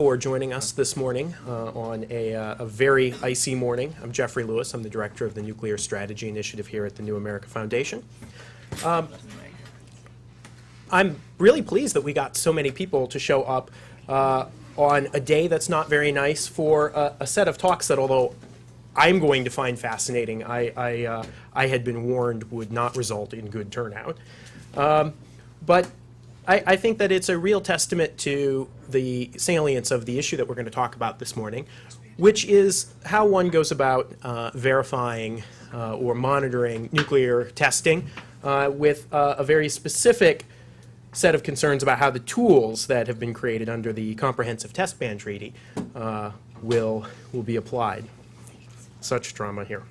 For joining us this morning on a very icy morning. I'm Jeffrey Lewis. I'm the director of the Nuclear Strategy Initiative here at the New America Foundation. I'm really pleased that we got so many people to show up on a day that's not very nice for a set of talks that, although I'm going to find fascinating, I had been warned would not result in good turnout. But I think that it's a real testament to the salience of the issue that we're going to talk about this morning, which is how one goes about verifying or monitoring nuclear testing with a very specific set of concerns about how the tools that have been created under the Comprehensive Test Ban Treaty will be applied. Such drama here.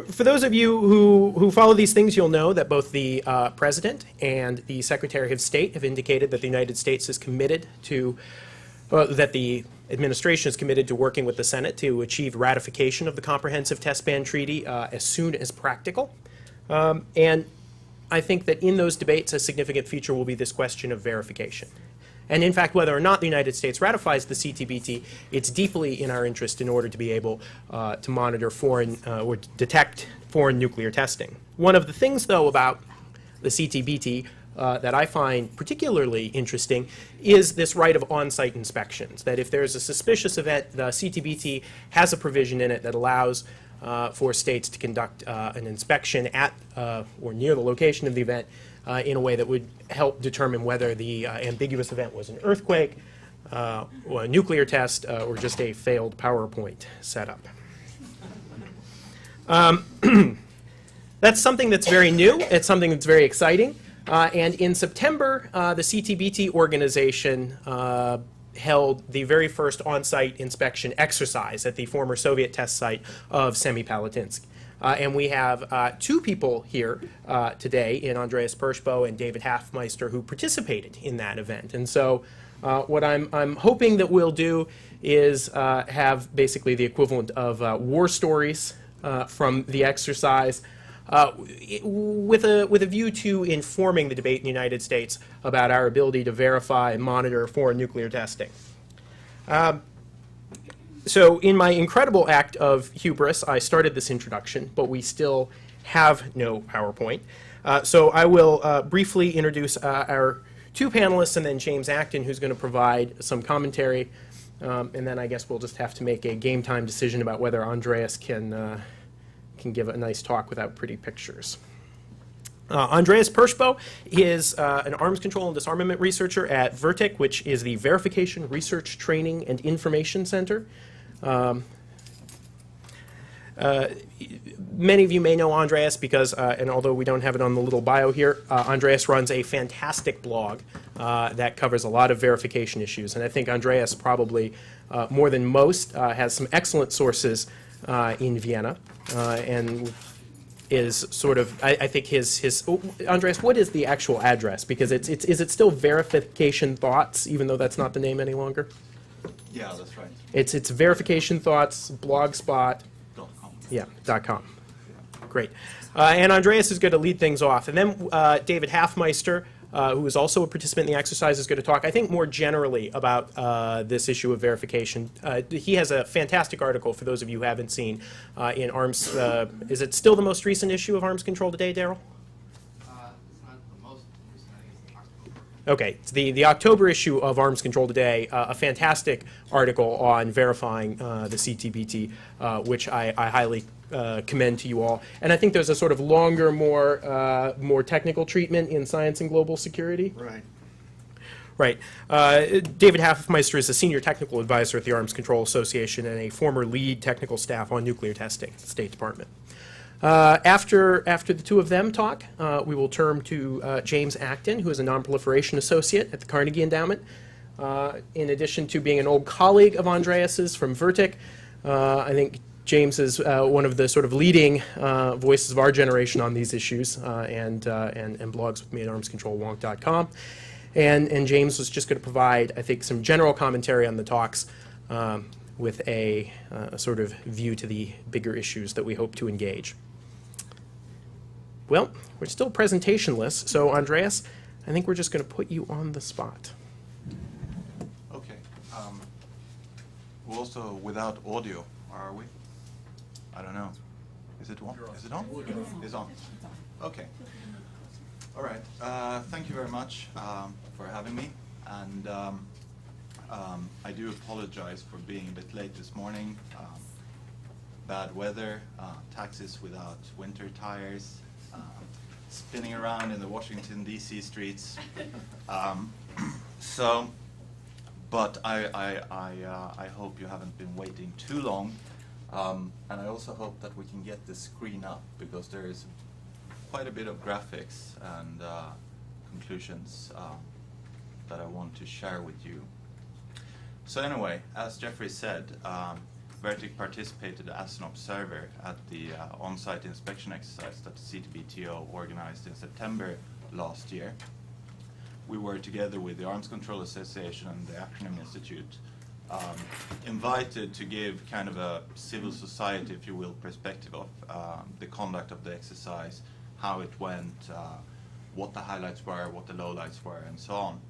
For those of you who follow these things, you'll know that both the President and the Secretary of State have indicated that the United States is committed to, that the administration is committed to working with the Senate to achieve ratification of the Comprehensive Test Ban Treaty as soon as practical. And I think that in those debates, a significant feature will be this question of verification. And in fact, whether or not the United States ratifies the CTBT, it's deeply in our interest in order to be able to monitor foreign or detect foreign nuclear testing. One of the things, though, about the CTBT that I find particularly interesting is this right of on-site inspections, that if there's a suspicious event, the CTBT has a provision in it that allows for states to conduct an inspection at or near the location of the event in a way that would help determine whether the ambiguous event was an earthquake, or a nuclear test, or just a failed PowerPoint setup. That's something that's very new. It's something that's very exciting. And in September, the CTBT organization held the very first on-site inspection exercise at the former Soviet test site of Semipalatinsk. And we have two people here today in Andreas Persbo and David Hafmeister who participated in that event. And so what I'm hoping that we'll do is have basically the equivalent of war stories from the exercise with a view to informing the debate in the United States about our ability to verify and monitor foreign nuclear testing. So in my incredible act of hubris, I started this introduction, but we still have no PowerPoint. So I will briefly introduce our two panelists and then James Acton, who's going to provide some commentary. And then I guess we'll just have to make a game time decision about whether Andreas can give a nice talk without pretty pictures. Andreas Persbo is an arms control and disarmament researcher at VERTIC, which is the Verification, Research, Training, and Information Center. Many of you may know Andreas because, and although we don't have it on the little bio here, Andreas runs a fantastic blog that covers a lot of verification issues. And I think Andreas probably, more than most, has some excellent sources in Vienna and is sort of, I think Andreas, what is the actual address? Because is it still Verification Thoughts, even though that's not the name any longer? Yeah, that's right. It's Verification Thoughts, Blogspot. .com. Yeah, .com. Great. And Andreas is going to lead things off. And then David Hafmeister, who is also a participant in the exercise, is going to talk, I think, more generally about this issue of verification. He has a fantastic article, for those of you who haven't seen, in Arms. Is it still the most recent issue of Arms Control Today, Daryl? It's not the most recent, I think it's October. Okay, it's the October issue of Arms Control Today, a fantastic article on verifying the CTBT, which I highly commend to you all. And I think there's a sort of longer, more technical treatment in Science and Global Security. Right. Right. David Hafmeister is a senior technical advisor at the Arms Control Association and a former lead technical staff on nuclear testing at the State Department. After the two of them talk, we will turn to James Acton, who is a non-proliferation associate at the Carnegie Endowment. In addition to being an old colleague of Andreas's from VERTIC, I think James is one of the sort of leading voices of our generation on these issues and blogs with me at armscontrolwonk.com. And James was just going to provide, I think, some general commentary on the talks with a sort of view to the bigger issues that we hope to engage. Well, we're still presentationless, so Andreas, I think we're just going to put you on the spot. We're also without audio, or are we? I don't know. Is it on? Is it on? It's on. Okay. All right. Thank you very much for having me. And I do apologize for being a bit late this morning. Bad weather, taxis without winter tires, spinning around in the Washington, D.C. streets. But I hope you haven't been waiting too long. And I also hope that we can get the screen up, because there is quite a bit of graphics and conclusions that I want to share with you. So anyway, as Jeffrey said, VERTIC participated as an observer at the on-site inspection exercise that the CTBTO organized in September last year. We were together with the Arms Control Association and the Acronym Institute invited to give kind of a civil society, if you will, perspective of the conduct of the exercise, how it went, what the highlights were, what the lowlights were, and so on.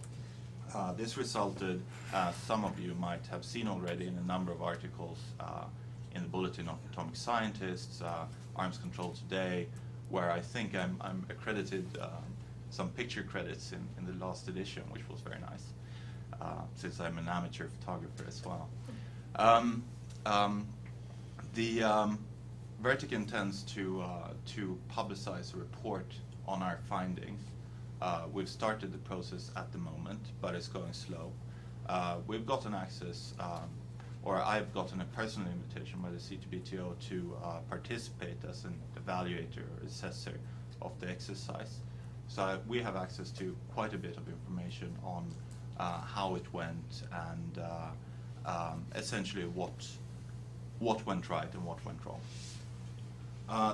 This resulted, some of you might have seen already, in a number of articles in the Bulletin of Atomic Scientists, Arms Control Today, where I think I'm accredited some picture credits in the last edition, which was very nice, since I'm an amateur photographer as well. VERTIC intends to publicize a report on our findings. We've started the process at the moment, but it's going slow. We've gotten access, or I've gotten a personal invitation by the CTBTO to participate as an evaluator or assessor of the exercise. So we have access to quite a bit of information on how it went and essentially what went right and what went wrong.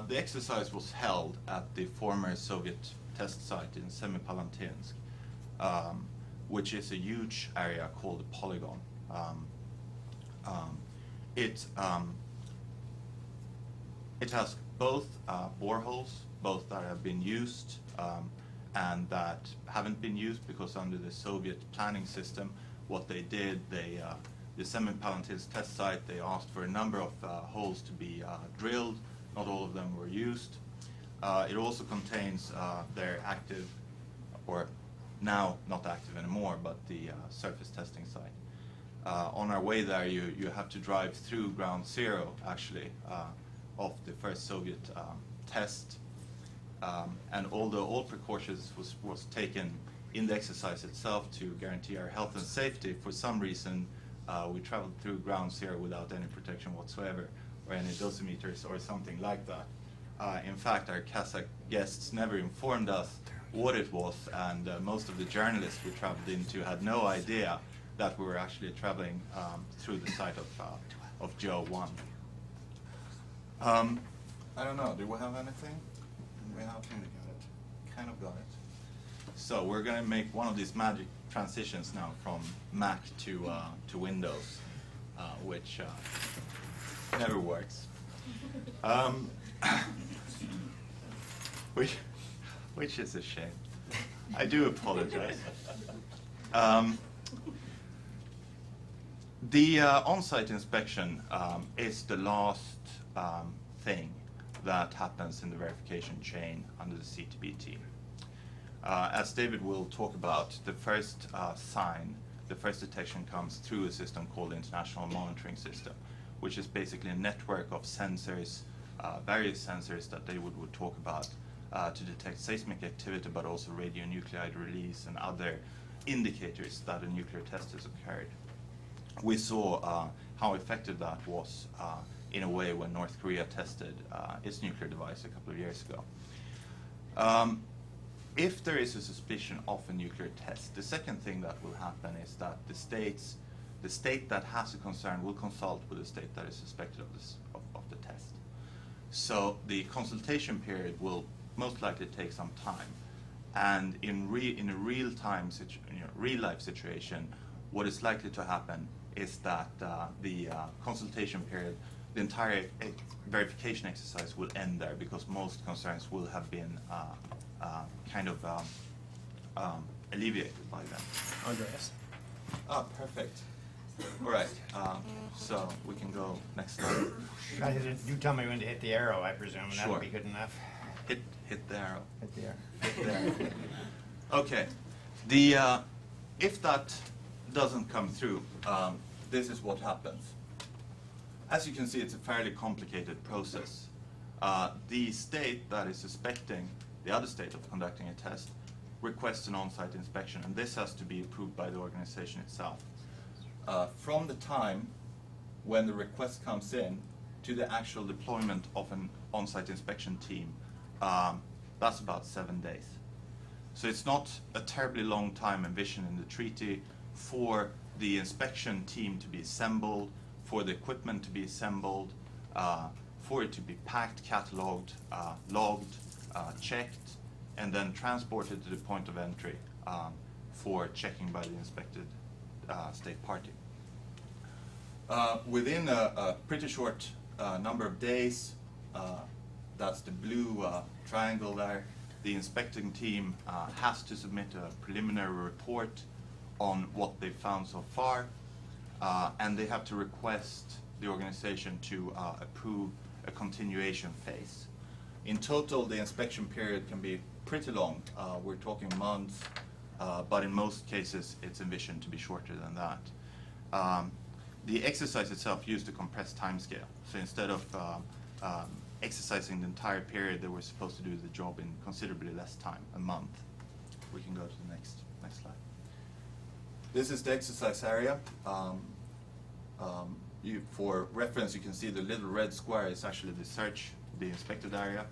The exercise was held at the former Soviet test site in Semipalatinsk, which is a huge area called a polygon. It has both boreholes, both that have been used and that haven't been used, because under the Soviet planning system, what they did, the Semipalatinsk test site, they asked for a number of holes to be drilled. Not all of them were used. It also contains their active, or now not active anymore, but the surface testing site. On our way there, you have to drive through ground zero, actually, of the first Soviet test. And although all precautions was taken in the exercise itself to guarantee our health and safety, for some reason we traveled through ground zero without any protection whatsoever, or any dosimeters or something like that. In fact, our Kazakh guests never informed us what it was, and most of the journalists we traveled into had no idea that we were actually traveling through the site of Joe 1. I don't know, do we have anything? We have kind of got it. So we're going to make one of these magic transitions now from Mac to Windows, which never works. Which is a shame. I do apologize. The on-site inspection is the last thing that happens in the verification chain under the CTBT. As David will talk about, the first sign, the first detection comes through a system called the International Monitoring System, which is basically a network of sensors, various sensors that David would talk about to detect seismic activity, but also radionuclide release and other indicators that a nuclear test has occurred. We saw how effective that was in a way when North Korea tested its nuclear device a couple of years ago. If there is a suspicion of a nuclear test, the second thing that will happen is that the state that has a concern will consult with the state that is suspected of the test. So the consultation period will most likely take some time. And in a real life situation, what is likely to happen is that the consultation period, the entire verification exercise will end there, because most concerns will have been alleviated by then. Andreas. Ah, perfect. All right, so we can go next slide. You tell me when to hit the arrow, I presume, and that'll Sure. be good enough. Hit the arrow. Hit the arrow. Hit there. Okay. If that doesn't come through, this is what happens. As you can see, it's a fairly complicated process. The state that is suspecting the other state of conducting a test requests an on-site inspection, and this has to be approved by the organization itself. From the time when the request comes in to the actual deployment of an on-site inspection team, that's about 7 days. So it's not a terribly long time envisioned in the treaty for the inspection team to be assembled, for the equipment to be assembled, for it to be packed, catalogued, logged, checked, and then transported to the point of entry for checking by the inspected state party. Within a pretty short number of days, that's the blue triangle there, the inspecting team has to submit a preliminary report on what they've found so far, and they have to request the organization to approve a continuation phase. In total, the inspection period can be pretty long. We're talking months, but in most cases, it's envisioned to be shorter than that. The exercise itself used a compressed timescale. So instead of exercising the entire period, they were supposed to do the job in considerably less time, a month. We can go to the next slide. This is the exercise area. For reference, you can see the little red square is actually the inspected area.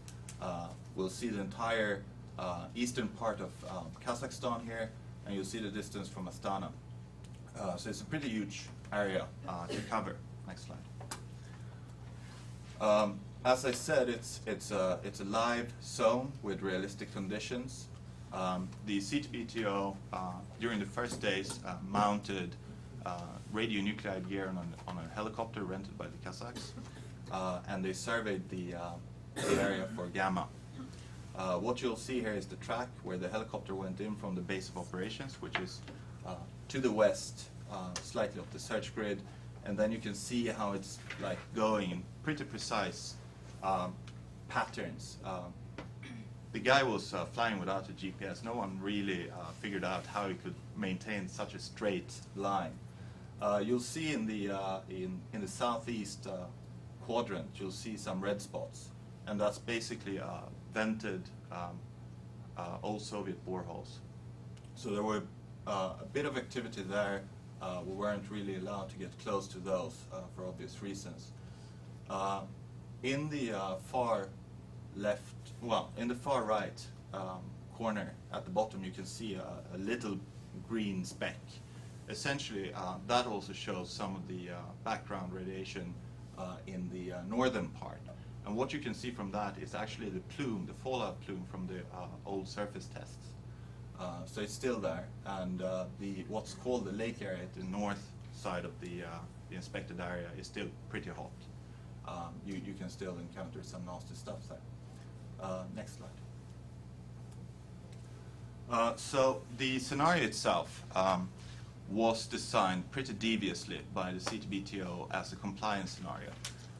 We'll see the entire eastern part of Kazakhstan here, and you'll see the distance from Astana. So it's a pretty huge area to cover. Next slide. As I said, it's a live zone with realistic conditions. The CTBTO during the first days mounted radionuclide gear on a helicopter rented by the Kazakhs, and they surveyed the area for gamma. What you'll see here is the track where the helicopter went in from the base of operations, which is to the west, slightly off the search grid, and then you can see how it's like going in pretty precise patterns. The guy was flying without a GPS. No one really figured out how he could maintain such a straight line. You'll see in the southeast quadrant, you'll see some red spots, and that's basically vented old Soviet boreholes. So there were a bit of activity there. We weren't really allowed to get close to those for obvious reasons. In the far left, well, in the far right corner at the bottom, you can see a little green speck. Essentially, that also shows some of the background radiation in the northern part. And what you can see from that is actually the plume, the fallout plume from the old surface tests. So it's still there, and what's called the lake area at the north side of the inspected area is still pretty hot. You can still encounter some nasty stuff there. Next slide. So the scenario itself was designed pretty deviously by the CTBTO as a compliance scenario,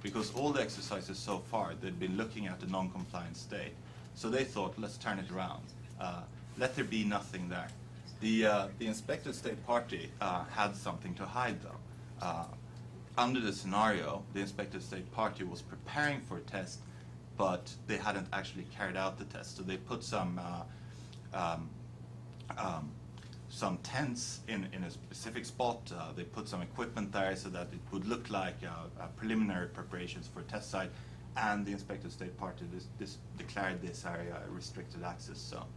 because all the exercises so far, they'd been looking at the non-compliant state. So they thought, let's turn it around. Let there be nothing there. The inspected state party had something to hide, though. Under the scenario, the inspected state party was preparing for a test, but they hadn't actually carried out the test. So they put some tents in a specific spot. They put some equipment there so that it would look like preliminary preparations for a test site. And the inspected state party declared this area a restricted access zone.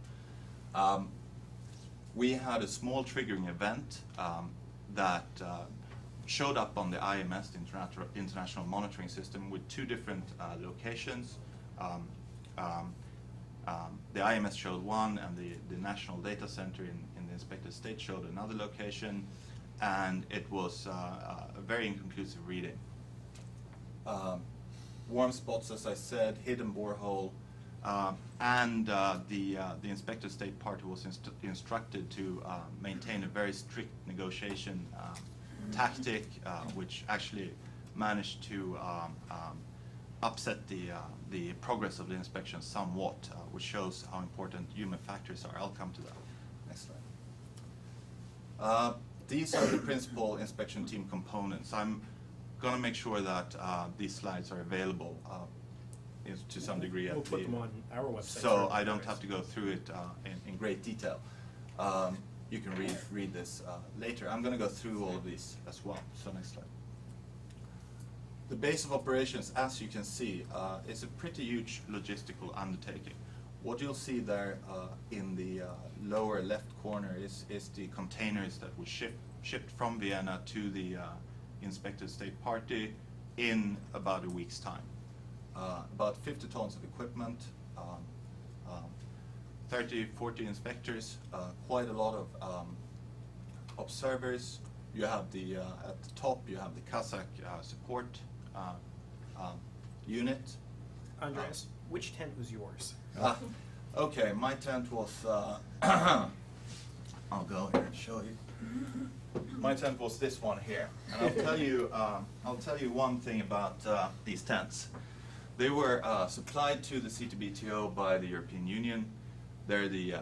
We had a small triggering event that showed up on the IMS, the International Monitoring System, with two different locations. The IMS showed one, and the National Data Center in the inspected state showed another location, and it was a very inconclusive reading. Warm spots, as I said, hidden borehole, and the inspected state party was instructed to maintain a very strict negotiation tactic, which actually managed to upset the progress of the inspection somewhat, which shows how important human factors are. I'll come to that. Next slide. These are the principal inspection team components. I'm going to make sure that these slides are available to some degree. We'll put them on our website. So I don't have to go through it in great detail. You can read this later. I'm going to go through all of these as well. So next slide. The base of operations, as you can see, is a pretty huge logistical undertaking. What you'll see there in the lower left corner is the containers that were shipped from Vienna to the inspected state party in about a week's time. About 50 tons of equipment, 30, 40 inspectors, quite a lot of observers. You have the, at the top, you have the Kazakh support unit. Andreas, which tent was yours? Okay, my tent was, I'll go here and show you. My tent was this one here. And I'll tell you one thing about these tents. They were supplied to the CTBTO by the European Union. They're the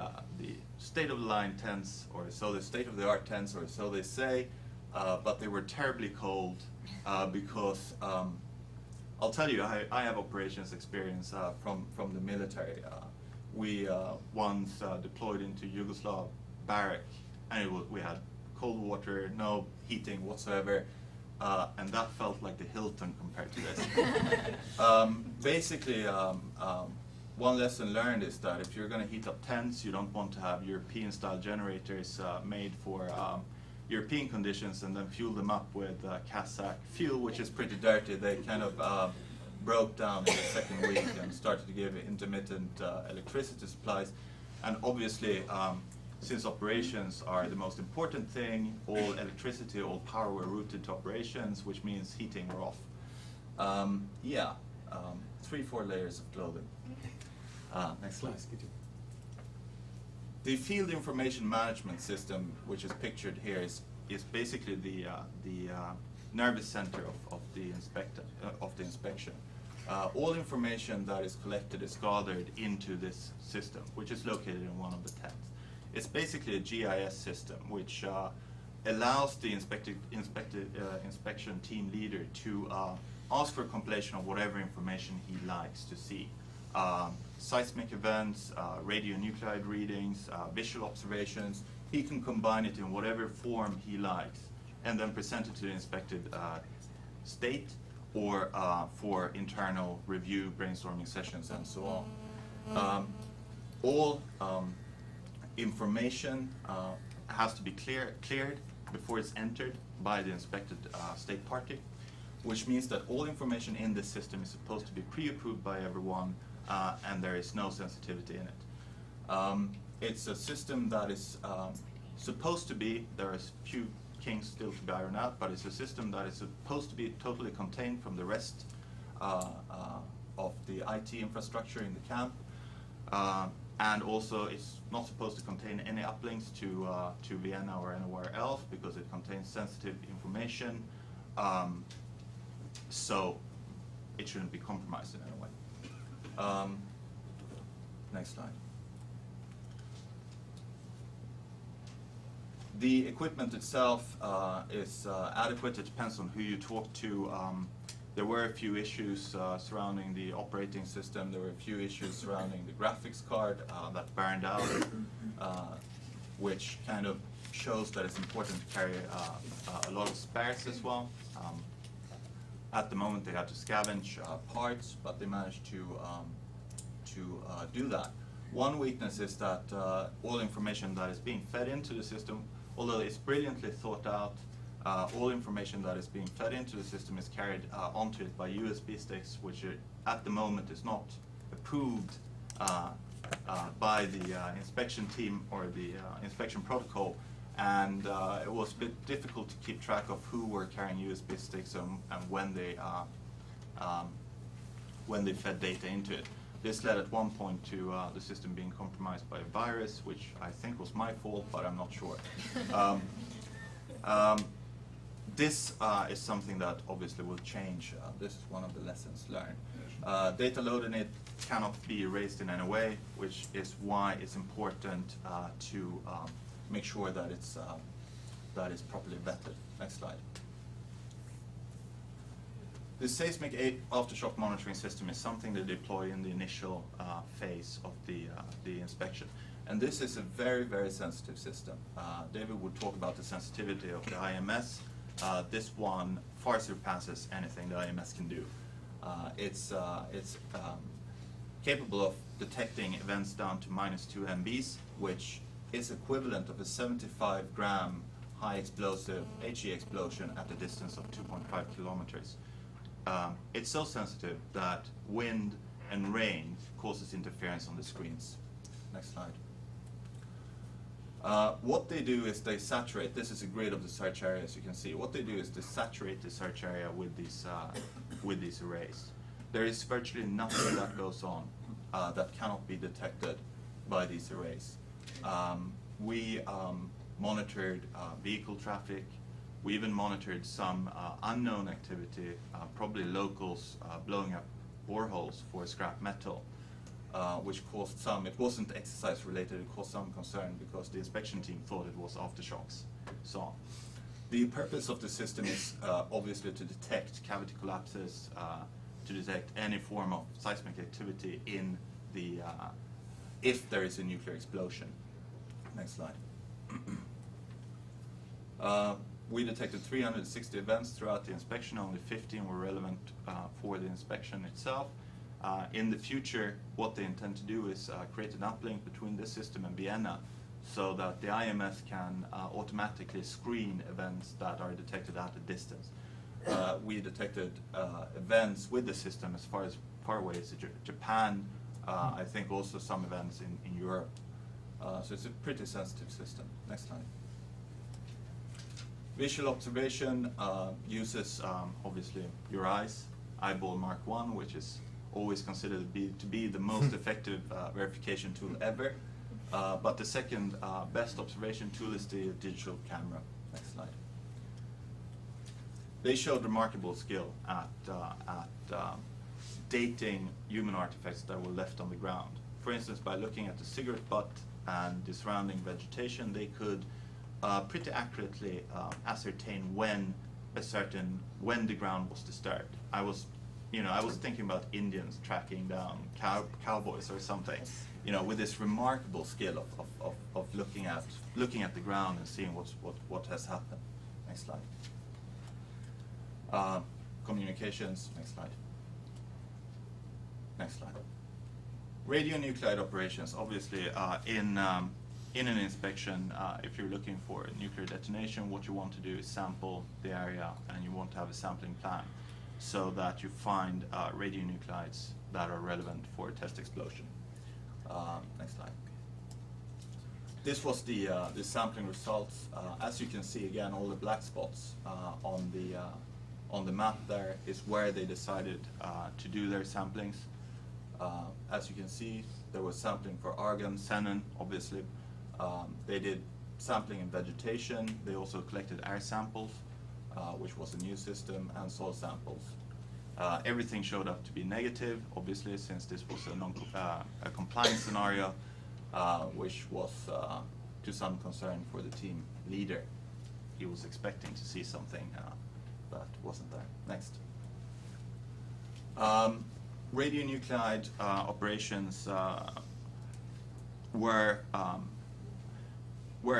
state-of-the-line tents, or so the state-of-the-art tents, or so they say, but they were terribly cold because, I'll tell you, I have operations experience from the military. We once deployed into Yugoslav barrack, and we had cold water, no heating whatsoever, and that felt like the Hilton compared to this. Basically, one lesson learned is that if you're going to heat up tents, you don't want to have European-style generators made for European conditions and then fuel them up with Kazakh fuel, which is pretty dirty. They kind of broke down in the second week and started to give intermittent electricity supplies. And obviously, since operations are the most important thing, all electricity, all power were routed to operations, which means heating were off. 3-4 layers of clothing. Next slide. The field information management system, which is pictured here, is basically the nervous center of the inspection. All information that is collected is gathered into this system, which is located in one of the tents. It's basically a GIS system, which allows the inspection team leader to ask for a compilation of whatever information he likes to see. Seismic events, radionuclide readings, visual observations. He can combine it in whatever form he likes and then present it to the inspected state or for internal review, brainstorming sessions, and so on. All information has to be cleared before it's entered by the inspected state party, which means that all information in this system is supposed to be pre-approved by everyone, and there is no sensitivity in it. It's a system that is supposed to be, there are a few kinks still to be ironed out, but it's a system that is supposed to be totally contained from the rest of the IT infrastructure in the camp. And also it's not supposed to contain any uplinks to Vienna or anywhere else because it contains sensitive information. So it shouldn't be compromised in any way. Next slide. The equipment itself is adequate. It depends on who you talk to. There were a few issues surrounding the operating system. There were a few issues surrounding the graphics card that burned out, which kind of shows that it's important to carry a lot of spares as well. At the moment, they had to scavenge parts, but they managed to do that. One weakness is that all information that is being fed into the system, although it's brilliantly thought out, all information that is being fed into the system is carried onto it by USB sticks, which at the moment is not approved by the inspection team or the inspection protocol. And it was a bit difficult to keep track of who were carrying USB sticks and when they fed data into it. This led at one point to the system being compromised by a virus, which I think was my fault, but I'm not sure. This is something that obviously will change. This is one of the lessons learned. Data load in it cannot be erased in any way, which is why it's important to make sure that it's properly vetted. Next slide. The seismic aftershock monitoring system is something they deploy in the initial phase of the inspection. And this is a very, very sensitive system. David would talk about the sensitivity of the IMS. This one far surpasses anything the IMS can do. It's capable of detecting events down to -2 MBs, which is equivalent of a 75-gram high explosive HE explosion at a distance of 2.5 kilometers. It's so sensitive that wind and rain causes interference on the screens. Next slide. What they do is they saturate. This is a grid of the search area, as you can see. What they do is they saturate the search area with these arrays. There is virtually nothing that goes on that cannot be detected by these arrays. We monitored vehicle traffic. We even monitored some unknown activity, probably locals blowing up boreholes for scrap metal, which caused some, it wasn't exercise related, it caused some concern because the inspection team thought it was aftershocks. So the purpose of the system is obviously to detect cavity collapses, to detect any form of seismic activity in the, if there is a nuclear explosion. Next slide. We detected 360 events throughout the inspection. Only 15 were relevant for the inspection itself. In the future, what they intend to do is create an uplink between this system and Vienna so that the IMS can automatically screen events that are detected at a distance. We detected events with the system as far away as Japan, I think also some events in Europe. So it's a pretty sensitive system. Next slide. Visual observation uses obviously your eyes, eyeball Mark I, which is always considered to be the most effective verification tool ever. But the second best observation tool is the digital camera. Next slide. They showed remarkable skill at dating human artifacts that were left on the ground. For instance, by looking at the cigarette butt and the surrounding vegetation, they could pretty accurately ascertain when the ground was disturbed. I was thinking about Indians tracking down cowboys or something, with this remarkable skill of looking at the ground and seeing what has happened. Next slide. Communications. Next slide. Next slide. Radionuclide operations. Obviously, in an inspection, if you're looking for a nuclear detonation, what you want to do is sample the area, and you want to have a sampling plan so that you find radionuclides that are relevant for a test explosion. Next slide. This was the sampling results. As you can see, again, all the black spots on the map there is where they decided to do their samplings. As you can see, there was sampling for argon, xenon, obviously. They did sampling in vegetation. They also collected air samples, which was a new system, and soil samples. Everything showed up to be negative, obviously, since this was a compliance scenario, which was to some concern for the team leader. He was expecting to see something that wasn't there. Next. Radionuclide operations were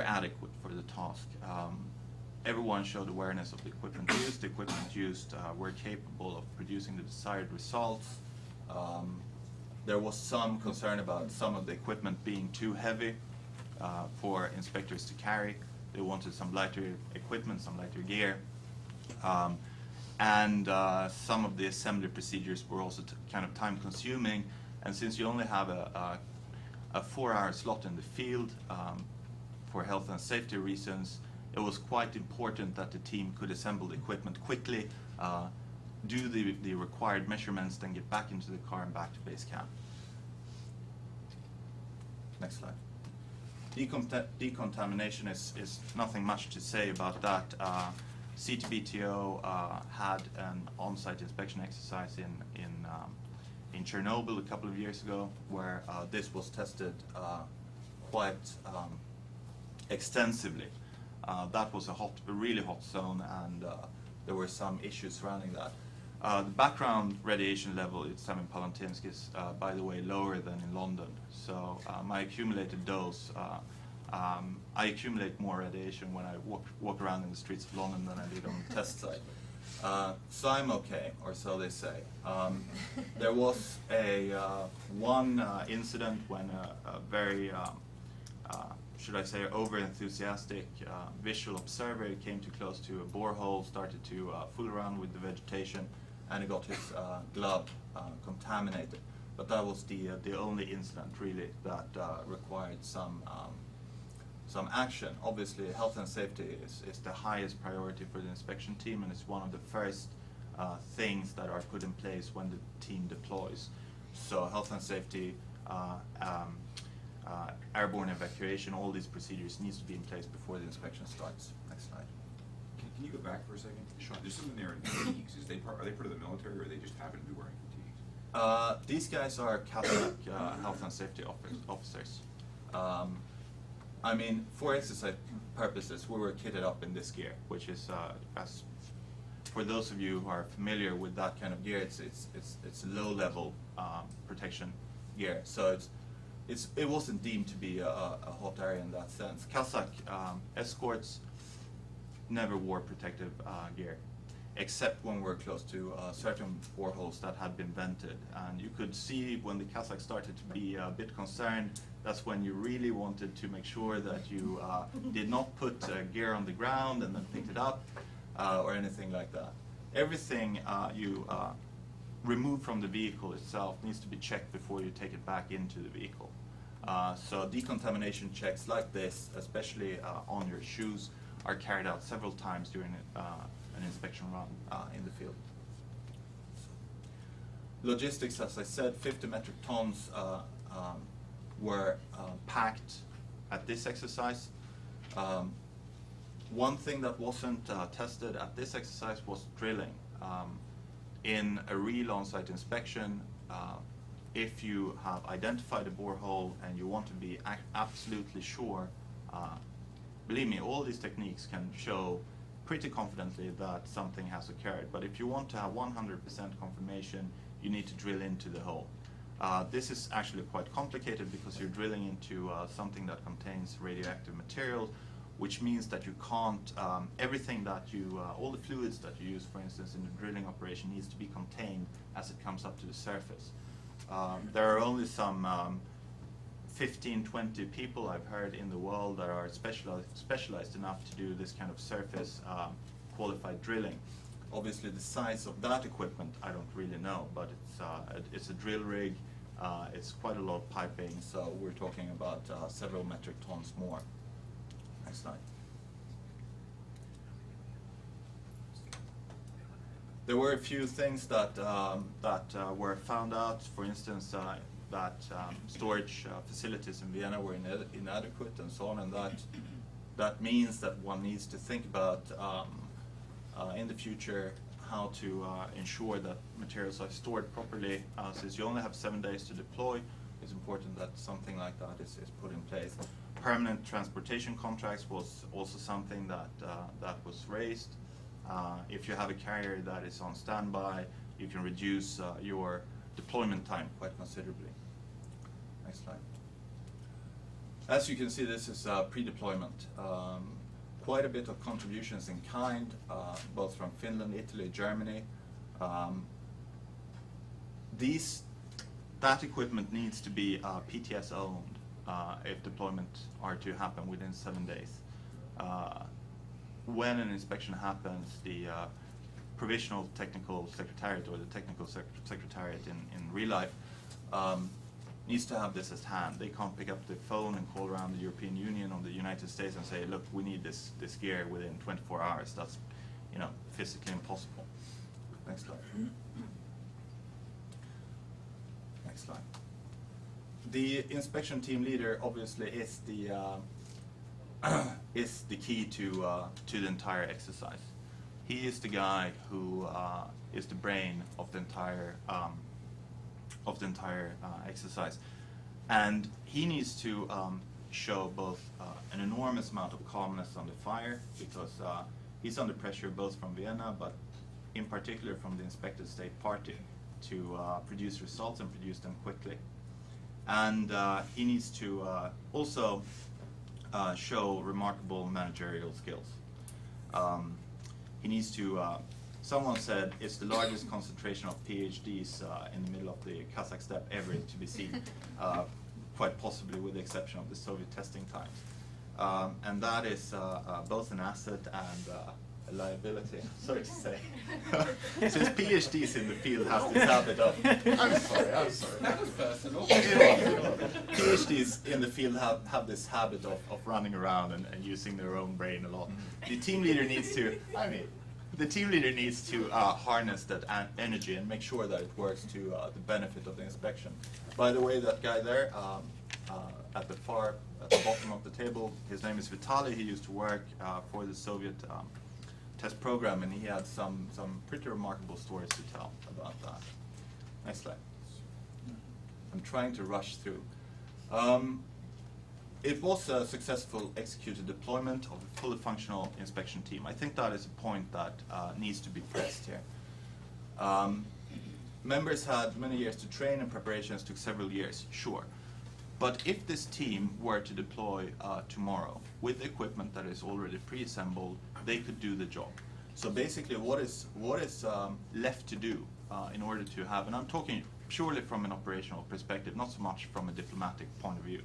adequate for the task. Everyone showed awareness of the equipment used. The equipment used were capable of producing the desired results. There was some concern about some of the equipment being too heavy for inspectors to carry. They wanted some lighter equipment, some lighter gear. And some of the assembly procedures were also kind of time consuming. And since you only have a 4-hour slot in the field for health and safety reasons, it was quite important that the team could assemble the equipment quickly, do the required measurements, then get back into the car and back to base camp. Next slide. Decontamination is nothing much to say about that. CTBTO had an on-site inspection exercise in Chernobyl a couple of years ago, where this was tested quite extensively. That was a really hot zone, and there were some issues surrounding that. The background radiation level in Semipalatinsk is, by the way, lower than in London. So my accumulated dose, I accumulate more radiation when I walk around in the streets of London than I did on the test site. So I'm okay, or so they say. There was one incident when a very, should I say, over-enthusiastic visual observer came too close to a borehole, started to fool around with the vegetation, and he got his glove contaminated. But that was the only incident really that required some action. Obviously, health and safety is the highest priority for the inspection team, and it's one of the first things that are put in place when the team deploys. So health and safety, airborne evacuation, all these procedures needs to be in place before the inspection starts. Next slide. Can you go back for a second? Sure. There's someone there in fatigues. Are they part of the military, or they just happen to be wearing fatigues? These guys are Kazakh health and safety officers. I mean, for exercise purposes, we were kitted up in this gear, which is, as for those of you who are familiar with that kind of gear, it's low-level protection gear. So it wasn't deemed to be a hot area in that sense. Kazakh escorts never wore protective gear, except when we're close to certain boreholes that had been vented. And you could see when the Kazakhs started to be a bit concerned, that's when you really wanted to make sure that you did not put gear on the ground and then picked it up or anything like that. Everything you remove from the vehicle itself needs to be checked before you take it back into the vehicle. So decontamination checks like this, especially on your shoes, are carried out several times during an inspection run in the field. Logistics, as I said, 50 metric tons were packed at this exercise. One thing that wasn't tested at this exercise was drilling. In a real on-site inspection, if you have identified a borehole and you want to be absolutely sure, believe me, all these techniques can show pretty confidently that something has occurred. But if you want to have 100% confirmation, you need to drill into the hole. This is actually quite complicated because you're drilling into something that contains radioactive material, which means that you can't, everything that you, all the fluids that you use, for instance, in the drilling operation needs to be contained as it comes up to the surface. There are only some 15, 20 people I've heard in the world that are specialized enough to do this kind of surface qualified drilling. Obviously the size of that equipment I don't really know, but it's a drill rig, it's quite a lot of piping, so we're talking about several metric tons more. Next slide. There were a few things that were found out. For instance, that storage facilities in Vienna were inadequate and so on, and that means that one needs to think about in the future how to ensure that materials are stored properly. Since you only have 7 days to deploy, it's important that something like that is put in place. Permanent transportation contracts was also something that was raised. If you have a carrier that is on standby, you can reduce your deployment time quite considerably. Next slide. As you can see, this is pre-deployment. Quite a bit of contributions in kind, both from Finland, Italy, Germany. That equipment needs to be PTS owned if deployment are to happen within 7 days. When an inspection happens, the provisional technical secretariat or the technical secretariat in real life needs to have this at hand. They can't pick up the phone and call around the European Union or the United States and say, look, we need this gear within 24 hours. That's, physically impossible. Next slide. Next slide. The inspection team leader obviously is the key to the entire exercise. He is the guy who is the brain of the entire exercise, and he needs to show both an enormous amount of calmness under fire, because he's under pressure both from Vienna, but in particular from the inspected state party, to produce results and produce them quickly. And he needs to also show remarkable managerial skills. He needs to, someone said it's the largest concentration of PhDs in the middle of the Kazakh steppe ever to be seen, quite possibly with the exception of the Soviet testing times. And that is both an asset and a liability, sorry to say. Since PhDs in the field have this habit of... I'm sorry. That was personal. PhDs in the field have this habit of running around and using their own brain a lot. The team leader needs to, harness that energy and make sure that it works to the benefit of the inspection. By the way, that guy there, at the bottom of the table, his name is Vitaly. He used to work for the Soviet test program, and he had some pretty remarkable stories to tell about that. Next slide. I'm trying to rush through. It was a successful executed deployment of a fully functional inspection team. I think that is a point that needs to be pressed here. Members had many years to train, and preparations took several years, sure. But if this team were to deploy tomorrow with equipment that is already pre-assembled, they could do the job. So basically what is left to do in order to have, and I'm talking purely from an operational perspective, not so much from a diplomatic point of view,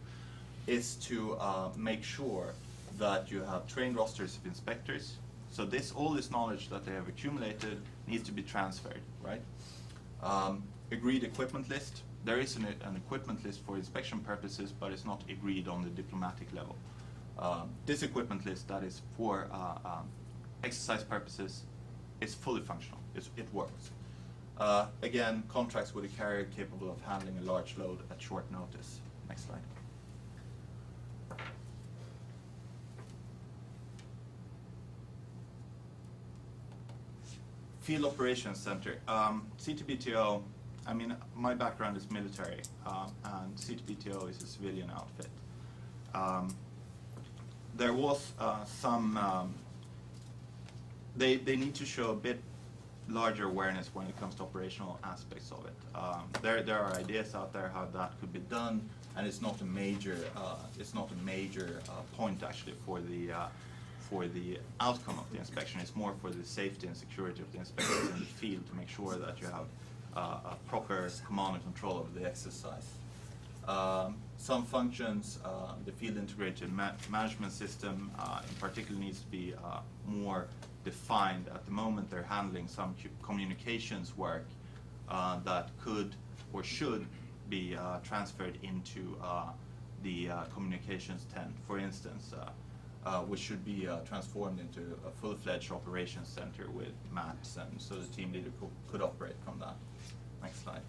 is to make sure that you have trained rosters of inspectors. So all this knowledge that they have accumulated needs to be transferred, right? Agreed equipment list. There is an equipment list for inspection purposes, but it's not agreed on the diplomatic level. This equipment list that is for exercise purposes is fully functional. It works. Again, contracts with a carrier capable of handling a large load at short notice. Next slide. Field Operations Center. CTBTO, I mean, my background is military, and CTBTO is a civilian outfit. There was they need to show a bit larger awareness when it comes to operational aspects of it. There are ideas out there how that could be done, and it's not a major point actually for the outcome of the inspection. It's more for the safety and security of the inspectors in the field to make sure that you have a proper command and control over the exercise. Some functions, the field integrated management system in particular needs to be more defined. At the moment they're handling some communications work that could or should be transferred into the communications tent, for instance, which should be transformed into a full-fledged operations center with mats, and so the team leader could operate from that. Next slide.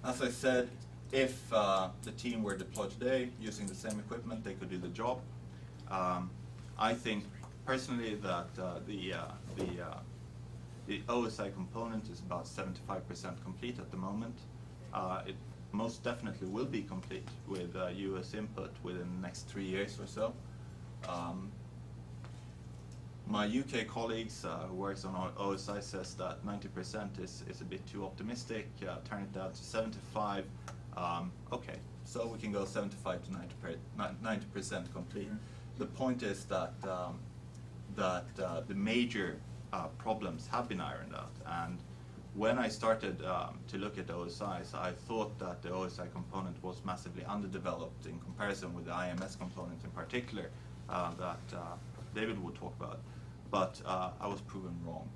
As I said, if the team were deployed today using the same equipment, they could do the job. I think personally that the OSI component is about 75% complete at the moment. It most definitely will be complete with US input within the next 3 years or so. My UK colleagues who works on OSI says that 90% is a bit too optimistic, turn it down to 75. Okay, so we can go 75 to 90% complete. The point is that the major problems have been ironed out, and when I started to look at OSIs, I thought that the OSI component was massively underdeveloped in comparison with the IMS component in particular that David would talk about, but I was proven wrong.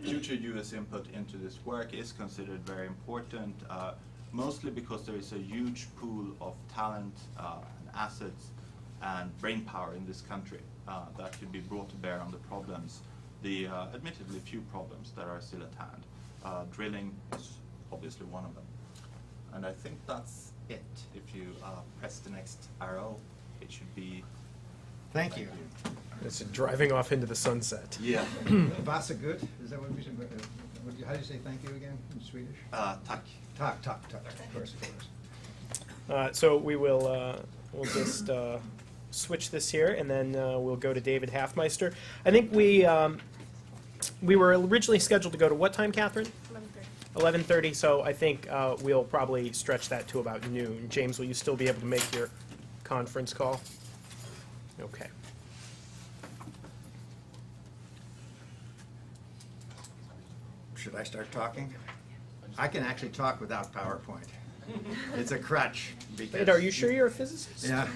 Future US input into this work is considered very important, mostly because there is a huge pool of talent and assets and brain power in this country that could be brought to bear on the problems, the admittedly few problems that are still at hand. Drilling is obviously one of them. And I think that's it. If you press the next arrow, it should be Thank you. It's driving off into the sunset. Yeah. Vasa good? Is that what we said? How do you say thank you again in Swedish? Tack. Tack. Of course. So we will we'll just switch this here, and then we'll go to David Hafmeister. I think we were originally scheduled to go to what time, Catherine? 11:30. 11:30. So I think we'll probably stretch that to about noon. James, will you still be able to make your conference call? Okay. Should I start talking? I can actually talk without PowerPoint. It's a crutch. Wait, are you sure you're a physicist? Yeah.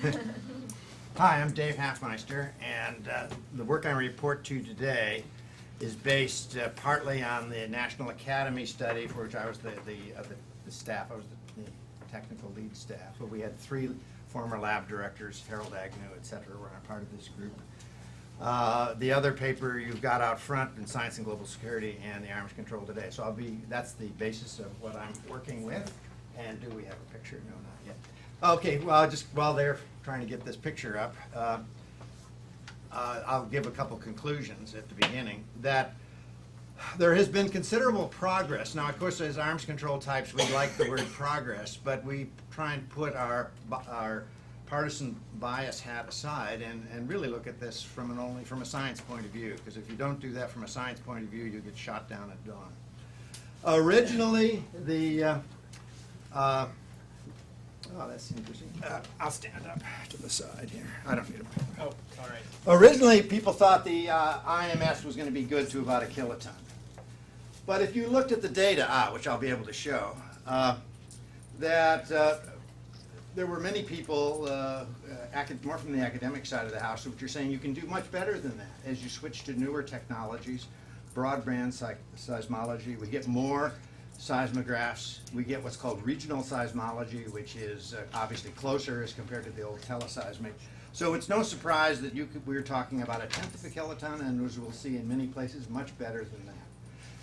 Hi, I'm Dave Hafmeister, and the work I report to today is based partly on the National Academy study, for which I was the staff. I was the technical lead staff. But we had 3 former lab directors, Harold Agnew, et cetera, were a part of this group. The other paper you've got out front in Science and Global Security and the Arms Control Today. So that's the basis of what I'm working with. And do we have a picture? No, not yet. Okay, well, just while they're trying to get this picture up, I'll give a couple conclusions at the beginning. That there has been considerable progress. Now, of course, as arms control types, we like the word progress, but we try and put our partisan bias hat aside and really look at this only from a science point of view, because if you don't do that from a science point of view, you get shot down at dawn. Originally, oh, that's interesting. I'll stand up to the side here. I don't need a Oh, all right. Originally, people thought the IMS was going to be good to about 1 kiloton. But if you looked at the data, which I'll be able to show, that there were many people, more from the academic side of the house, which are saying you can do much better than that as you switch to newer technologies, broadband seismology. We get more seismographs. We get what's called regional seismology, which is obviously closer as compared to the old teleseismic. So it's no surprise that we're talking about 1/10 of a kiloton, and as we'll see in many places, much better than that.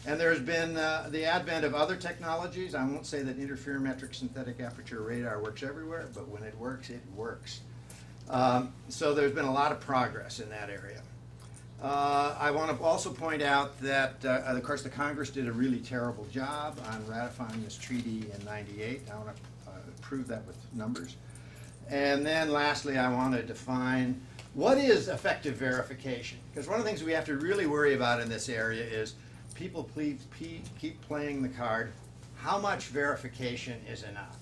And there's been the advent of other technologies. I won't say that interferometric synthetic aperture radar works everywhere, but when it works, it works. So there's been a lot of progress in that area. I want to also point out that, of course, the Congress did a really terrible job on ratifying this treaty in '98. I want to prove that with numbers. And then lastly, I want to define what is effective verification. Because one of the things we have to really worry about in this area is people keep playing the card, how much verification is enough?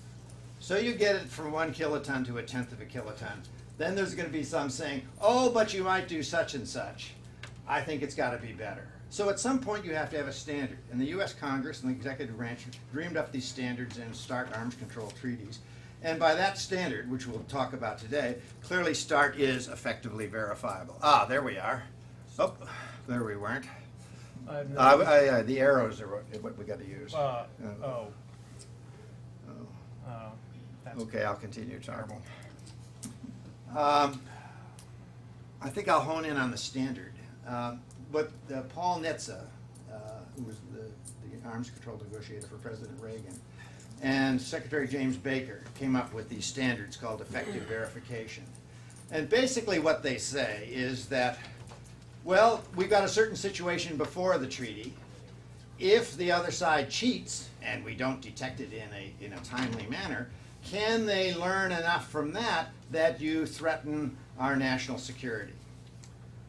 So you get it from 1 kiloton to 1/10 of a kiloton. Then there's going to be some saying, oh, but you might do such and such. I think it's got to be better. So at some point you have to have a standard. And the U.S. Congress and the executive branch dreamed up these standards in START arms control treaties. And by that standard, which we'll talk about today, clearly START is effectively verifiable. There we are. Oh, there we weren't. The arrows are what we got to use. Okay, I'll continue talking. I think I'll hone in on the standard. But Paul Nitze, who was the arms control negotiator for President Reagan, and Secretary James Baker came up with these standards called effective verification. And basically what they say is that, well, we've got a certain situation before the treaty. If the other side cheats, and we don't detect it in a timely manner, can they learn enough from that you threaten our national security?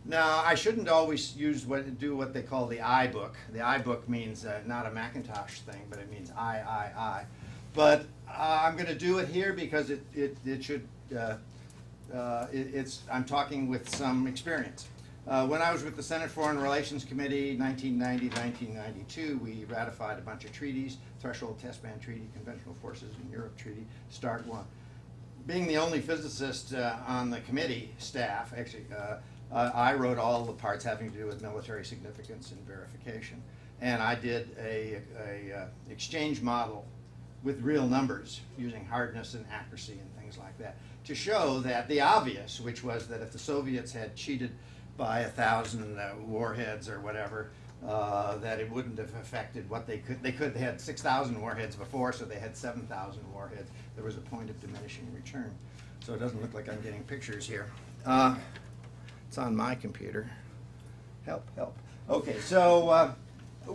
Now, I shouldn't always do what they call the I book. The I book means not a Macintosh thing, but it means I. But I'm going to do it here because I'm talking with some experience. When I was with the Senate Foreign Relations Committee, 1990-1992, we ratified a bunch of treaties: Threshold Test Ban Treaty, Conventional Forces in Europe Treaty, START 1. Being the only physicist on the committee staff, actually, I wrote all the parts having to do with military significance and verification. And I did a exchange model with real numbers using hardness and accuracy and things like that to show that the obvious, which was that if the Soviets had cheated by 1,000 warheads or whatever, that it wouldn't have affected what they could. They had 6,000 warheads before, so they had 7,000 warheads. There was a point of diminishing return. So it doesn't look like I'm getting pictures here. It's on my computer. Help, help. Okay, so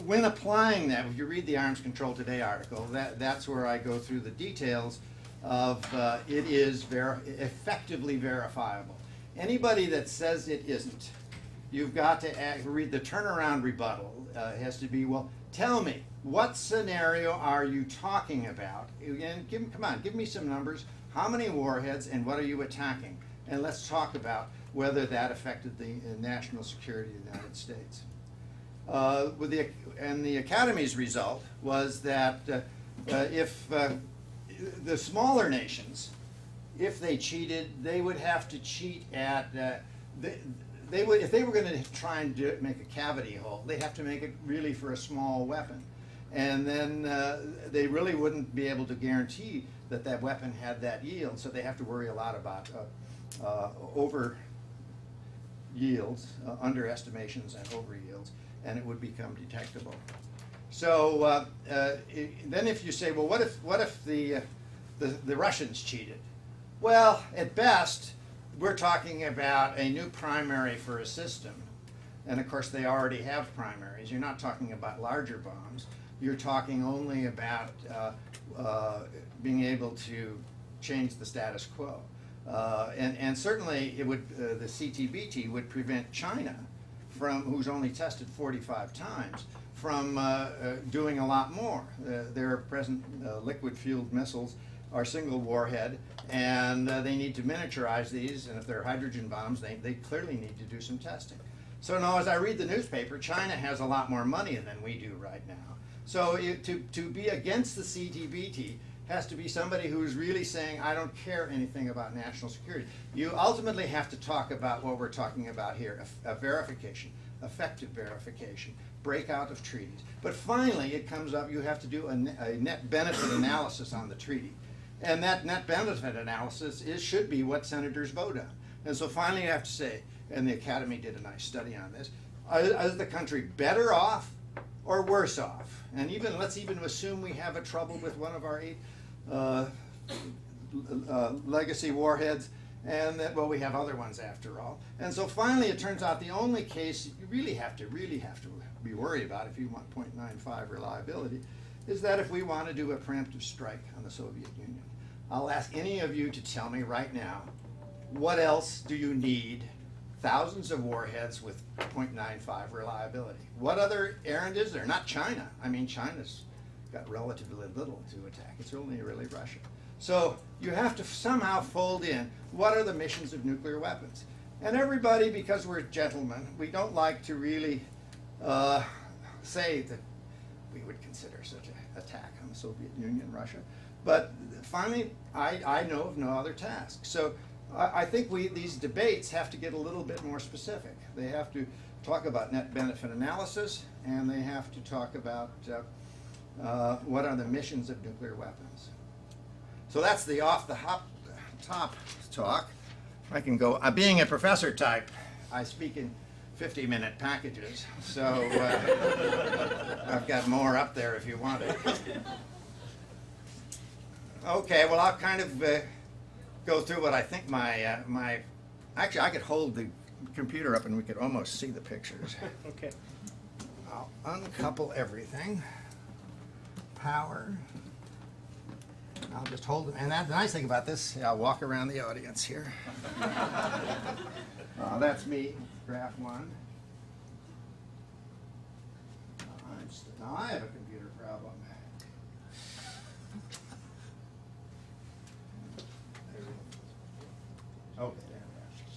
when applying that, if you read the Arms Control Today article, that's where I go through the details of it is effectively verifiable. Anybody that says it isn't, you've got to read the turnaround rebuttal. It has to be, well, tell me, what scenario are you talking about? And come on, give me some numbers. How many warheads and what are you attacking? And let's talk about whether that affected the national security of the United States. And the Academy's result was that if the smaller nations, if they cheated, they would have to cheat at, they would, if they were going to try and make a cavity hole, they'd have to make it really for a small weapon. And then they really wouldn't be able to guarantee that that weapon had that yield, so they have to worry a lot about over yields, underestimations and over yields, and it would become detectable. So then if you say, well, what if the Russians cheated? Well, at best, we're talking about a new primary for a system. And of course, they already have primaries. You're not talking about larger bombs. You're talking only about being able to change the status quo. And certainly, it would, the CTBT would prevent China from, who's only tested 45 times, from doing a lot more. Their present liquid-fueled missiles are single warhead, and they need to miniaturize these, and if they're hydrogen bombs, they clearly need to do some testing. So now, as I read the newspaper, China has a lot more money than we do right now. So to be against the CTBT has to be somebody who's really saying, I don't care anything about national security. You ultimately have to talk about what we're talking about here, a verification, effective verification, breakout of treaties. But finally, it comes up, you have to do a net benefit analysis on the treaty. And that net benefit analysis should be what senators vote on. And so finally you have to say, and the Academy did a nice study on this, is the country better off or worse off? And let's even assume we have a trouble with one of our 8 legacy warheads, and that, well, we have other ones after all. And so finally it turns out the only case you really have to be worried about if you want 0.95 reliability is that if we want to do a preemptive strike on the Soviet Union. I'll ask any of you to tell me right now, what else do you need thousands of warheads with 0.95 reliability? What other errand is there? Not China. I mean, China's got relatively little to attack. It's only really Russia. So you have to somehow fold in what are the missions of nuclear weapons. And everybody, because we're gentlemen, we don't like to really say that we would consider such an attack on the Soviet Union, Russia. But finally, I know of no other task. So I think these debates have to get a little bit more specific. They have to talk about net benefit analysis, and they have to talk about what are the missions of nuclear weapons. So that's the off-the-top talk. I can go, being a professor type, I speak in 50-minute packages, so I've got more up there if you want it. Okay, well, I'll kind of go through what I think actually, I could hold the computer up and we could almost see the pictures. Okay. I'll uncouple everything. Power. I'll just hold it. And the nice thing about this, I'll walk around the audience here. That's me, graph 1. Now I have a computer problem. Okay.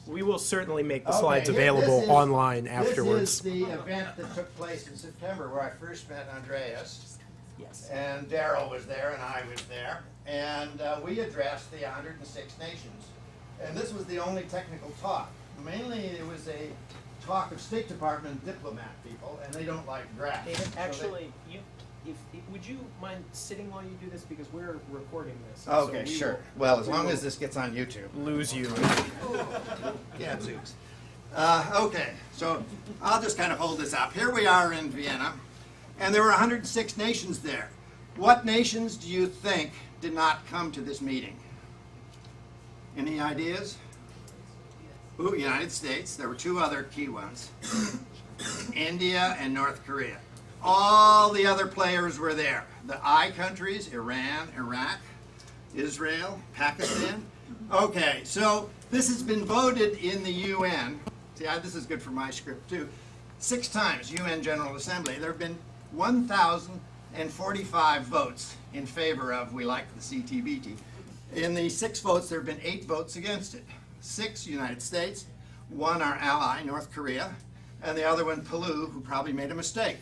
We will certainly make the slides available online afterwards. This is the event that took place in September where I first met Andreas. Yes. And Daryl was there and I was there. And we addressed the 106 nations. And this was the only technical talk. Mainly it was a talk of State Department diplomat people, and they don't like graphs. David, So actually, would you mind sitting while you do this, because we're recording this. Okay, so sure. Well, as long as this gets on YouTube. Lose you. Yeah, Zeus. Okay, so I'll just kind of hold this up. Here we are in Vienna, and there were 106 nations there. What nations do you think did not come to this meeting? Any ideas? United States. There were two other key ones. India and North Korea. All the other players were there. The I countries, Iran, Iraq, Israel, Pakistan. Okay, so this has been voted in the UN. See, this is good for my script too. 6 times, UN General Assembly. There have been 1,045 votes in favor of we like the CTBT. In the 6 votes, there have been 8 votes against it. 6 United States, 1 our ally, North Korea, and the other one, Palau, who probably made a mistake.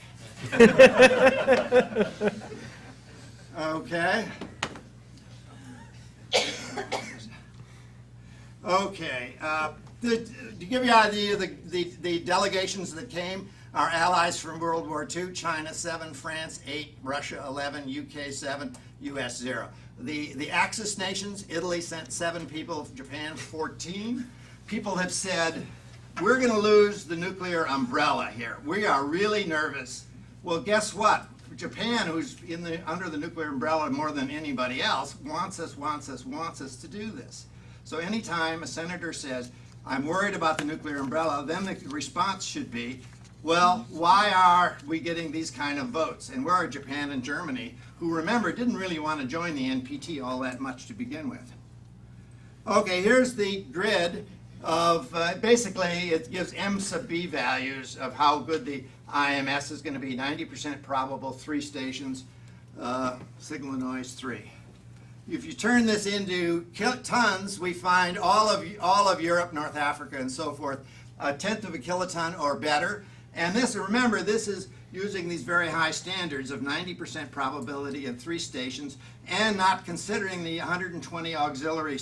Okay. Okay. To give you an idea of the delegations that came, our allies from World War II, China 7, France 8, Russia 11, UK 7, US 0. The Axis nations, Italy sent 7 people, Japan 14. People have said, we're going to lose the nuclear umbrella here. We are really nervous. Well, guess what? Japan, who's under the nuclear umbrella more than anybody else, wants us to do this. So anytime a senator says, I'm worried about the nuclear umbrella, then the response should be, well, why are we getting these kind of votes? And where are Japan and Germany, who, remember, didn't really want to join the NPT all that much to begin with? Okay, here's the grid of, basically, it gives M sub B values of how good the IMS is going to be. 90% probable, 3 stations, signal and noise 3. If you turn this into tons, we find all of Europe, North Africa, and so forth, 1/10 of a kiloton or better. And this, remember, this is using these very high standards of 90% probability and 3 stations, and not considering the 120 auxiliary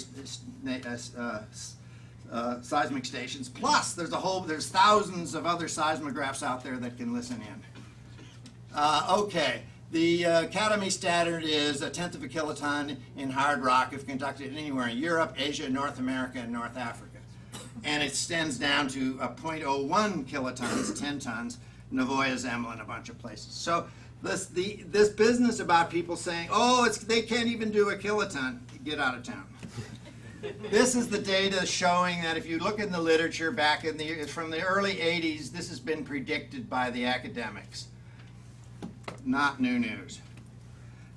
seismic stations. Plus, there's thousands of other seismographs out there that can listen in. Okay. The Academy standard is 1/10 of a kiloton in hard rock if conducted anywhere in Europe, Asia, North America, and North Africa. And it extends down to 0.01 kilotons, 10 tons, Novoya Zemlya, and a bunch of places. So this business about people saying, oh, they can't even do a kiloton, get out of town. This is the data showing that if you look in the literature back from the early 80s, this has been predicted by the academics. Not new news.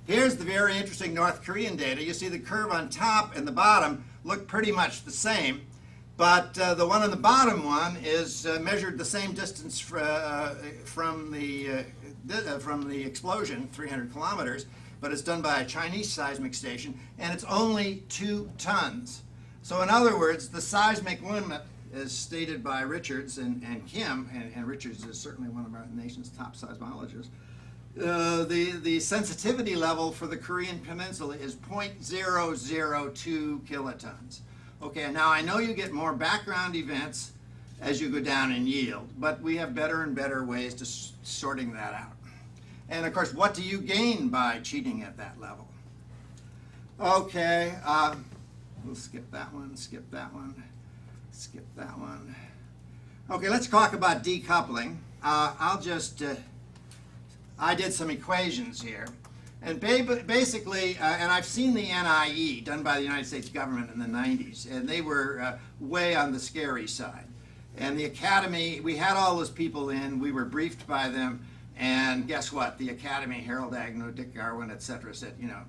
Here's the very interesting North Korean data. You see the curve on top and the bottom look pretty much the same, but the one on the bottom one is measured the same distance from the explosion, 300 kilometers, but it's done by a Chinese seismic station, and it's only 2 tons. So in other words, the seismic limit, as stated by Richards and Kim, and Richards is certainly one of our nation's top seismologists, the sensitivity level for the Korean Peninsula is 0.002 kilotons. Okay, now I know you get more background events as you go down in yield, but we have better and better ways to sorting that out. And of course, what do you gain by cheating at that level? Okay, we'll skip that one, skip that one, skip that one. Okay, let's talk about decoupling. I did some equations here. And basically, and I've seen the NIE done by the United States government in the 90s, and they were way on the scary side. And the Academy, we had all those people in, we were briefed by them, and guess what? The Academy, Harold Agnew, Dick Garwin, etc., said, you know,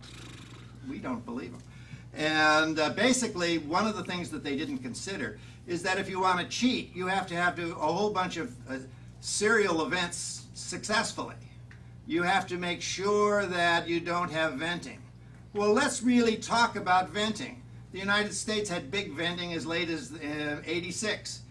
we don't believe them. And basically, one of the things that they didn't consider is that if you want to cheat, you have to do a whole bunch of serial events successfully. You have to make sure that you don't have venting. Well, let's really talk about venting. The United States had big venting as late as '86.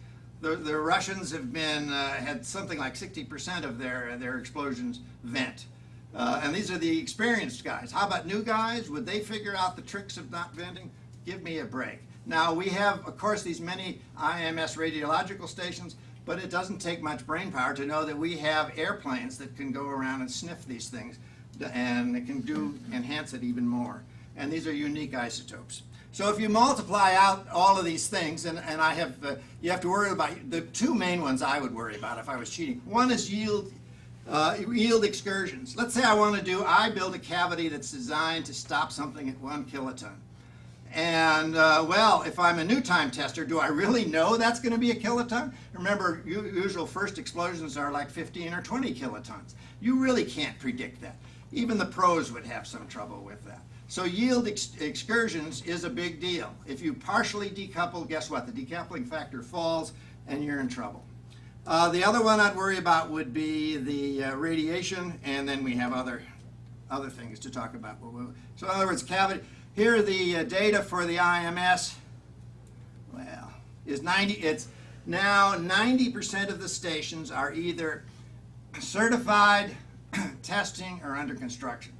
The Russians have had something like 60% of their explosions vent. And these are the experienced guys. How about new guys? Would they figure out the tricks of not venting? Give me a break. Now, we have, of course, these many IMS radiological stations, but it doesn't take much brain power to know that we have airplanes that can go around and sniff these things, and it can enhance it even more. And these are unique isotopes. So if you multiply out all of these things, and you have to worry about the 2 main ones I would worry about if I was cheating. One is yield excursions. Let's say I build a cavity that's designed to stop something at 1 kiloton. And, well, if I'm a new time tester, do I really know that's going to be a kiloton? Remember, usual first explosions are like 15 or 20 kilotons. You really can't predict that. Even the pros would have some trouble with that. So yield excursions is a big deal. If you partially decouple, guess what? The decoupling factor falls and you're in trouble. The other one I'd worry about would be the radiation, and then we have other things to talk about. So in other words, cavity. Here are the data for the IMS. Well, it's now 90% of the stations are either certified, testing, or under construction.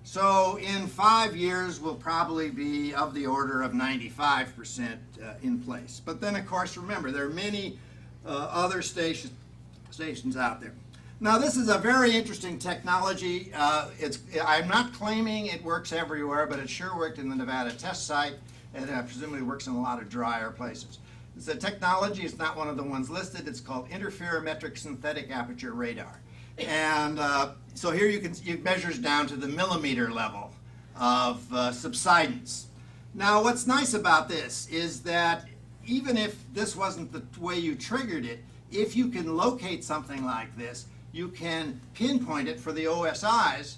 So in 5 years, we'll probably be of the order of 95% in place. But then, of course, remember, there are many other stations out there. Now, this is a very interesting technology. I'm not claiming it works everywhere, but it sure worked in the Nevada test site, and presumably works in a lot of drier places. It's a technology. It's not one of the ones listed. It's called interferometric synthetic aperture radar. And so here it measures down to the millimeter level of subsidence. Now, what's nice about this is that even if this wasn't the way you triggered it, if you can locate something like this, you can pinpoint it for the OSIs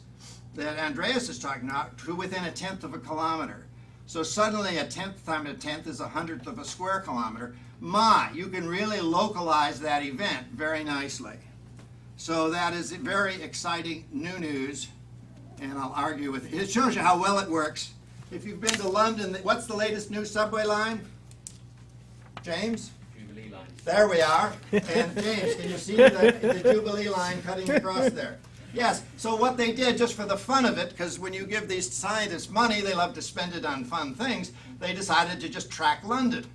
that Andreas is talking about to within 1/10 of a kilometer. So suddenly 1/10 times 1/10 is 100th of a square kilometer. You can really localize that event very nicely. So that is very exciting new news, and I'll argue with it. It shows you how well it works. If you've been to London, what's the latest new subway line? James? Jubilee line. There we are. And James, can you see the Jubilee line cutting across there? Yes. So what they did, just for the fun of it, because when you give these scientists money, they love to spend it on fun things, they decided to just track London.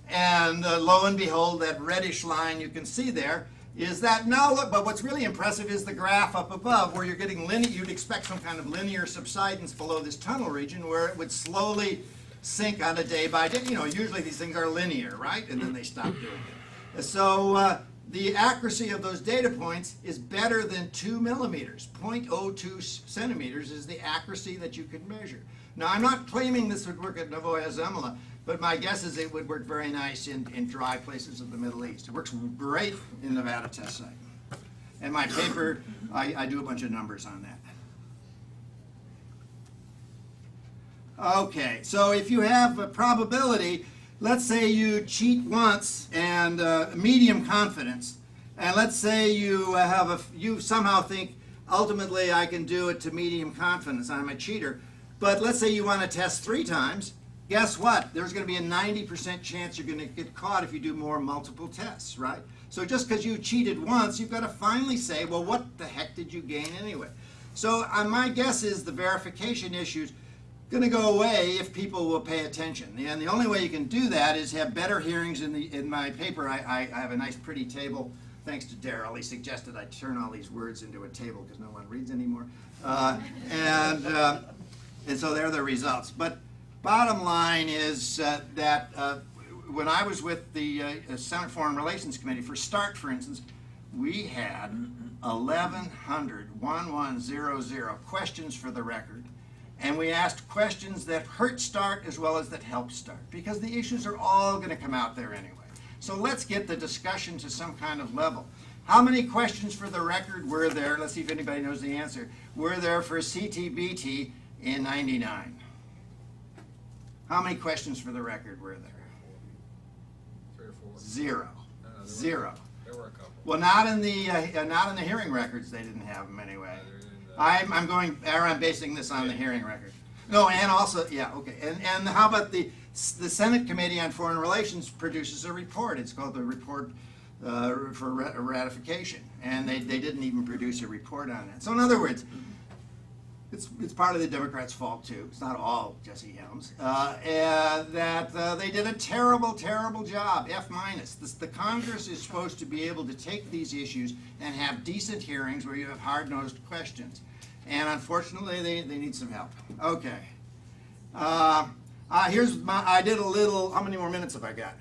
And lo and behold, that reddish line you can see there is that now, but what's really impressive is the graph up above where you're getting linear. You'd expect some kind of linear subsidence below this tunnel region where it would slowly sink on a day by day. You know, usually these things are linear, right? And then they stop doing it. So the accuracy of those data points is better than 2 millimeters. 0.02 centimeters is the accuracy that you could measure. Now, I'm not claiming this would work at Novoya Zemlya, but my guess is it would work very nice in dry places of the Middle East. It works great in Nevada test site. And my paper, I do a bunch of numbers on that. Okay, so if you have a probability, let's say you cheat once and medium confidence, and let's say you you somehow think ultimately I can do it to medium confidence, I'm a cheater, but let's say you want to test 3 times. Guess what? There's going to be a 90% chance you're going to get caught if you do more multiple tests, right? So just because you cheated once, you've got to finally say, well, what the heck did you gain anyway? So my guess is the verification issue's going to go away if people will pay attention. And the only way you can do that is have better hearings. In my paper, I have a nice pretty table. Thanks to Daryl, he suggested I turn all these words into a table because no one reads anymore. And so there are the results. But bottom line is that when I was with the Senate Foreign Relations Committee for START, for instance, we had 1,100 questions for the record, and we asked questions that hurt START as well as that help START, because the issues are all going to come out there anyway. So let's get the discussion to some kind of level. How many questions for the record were there? Let's see if anybody knows the answer. Were there for CTBT in '99? How many questions for the record were there? 3 or 4. Zero. Zero. There were a couple. Well, not in the hearing records. They didn't have them anyway. I'm basing this on the hearing record. No, and also, yeah, okay. And how about the Senate Committee on Foreign Relations produces a report. It's called the Report for Ratification, and they didn't even produce a report on that. So in other words, it's part of the Democrats' fault too. It's not all Jesse Helms. That they did a terrible, terrible job. F-. The Congress is supposed to be able to take these issues and have decent hearings where you have hard-nosed questions. And unfortunately, they need some help. Okay. I did a little. How many more minutes have I got?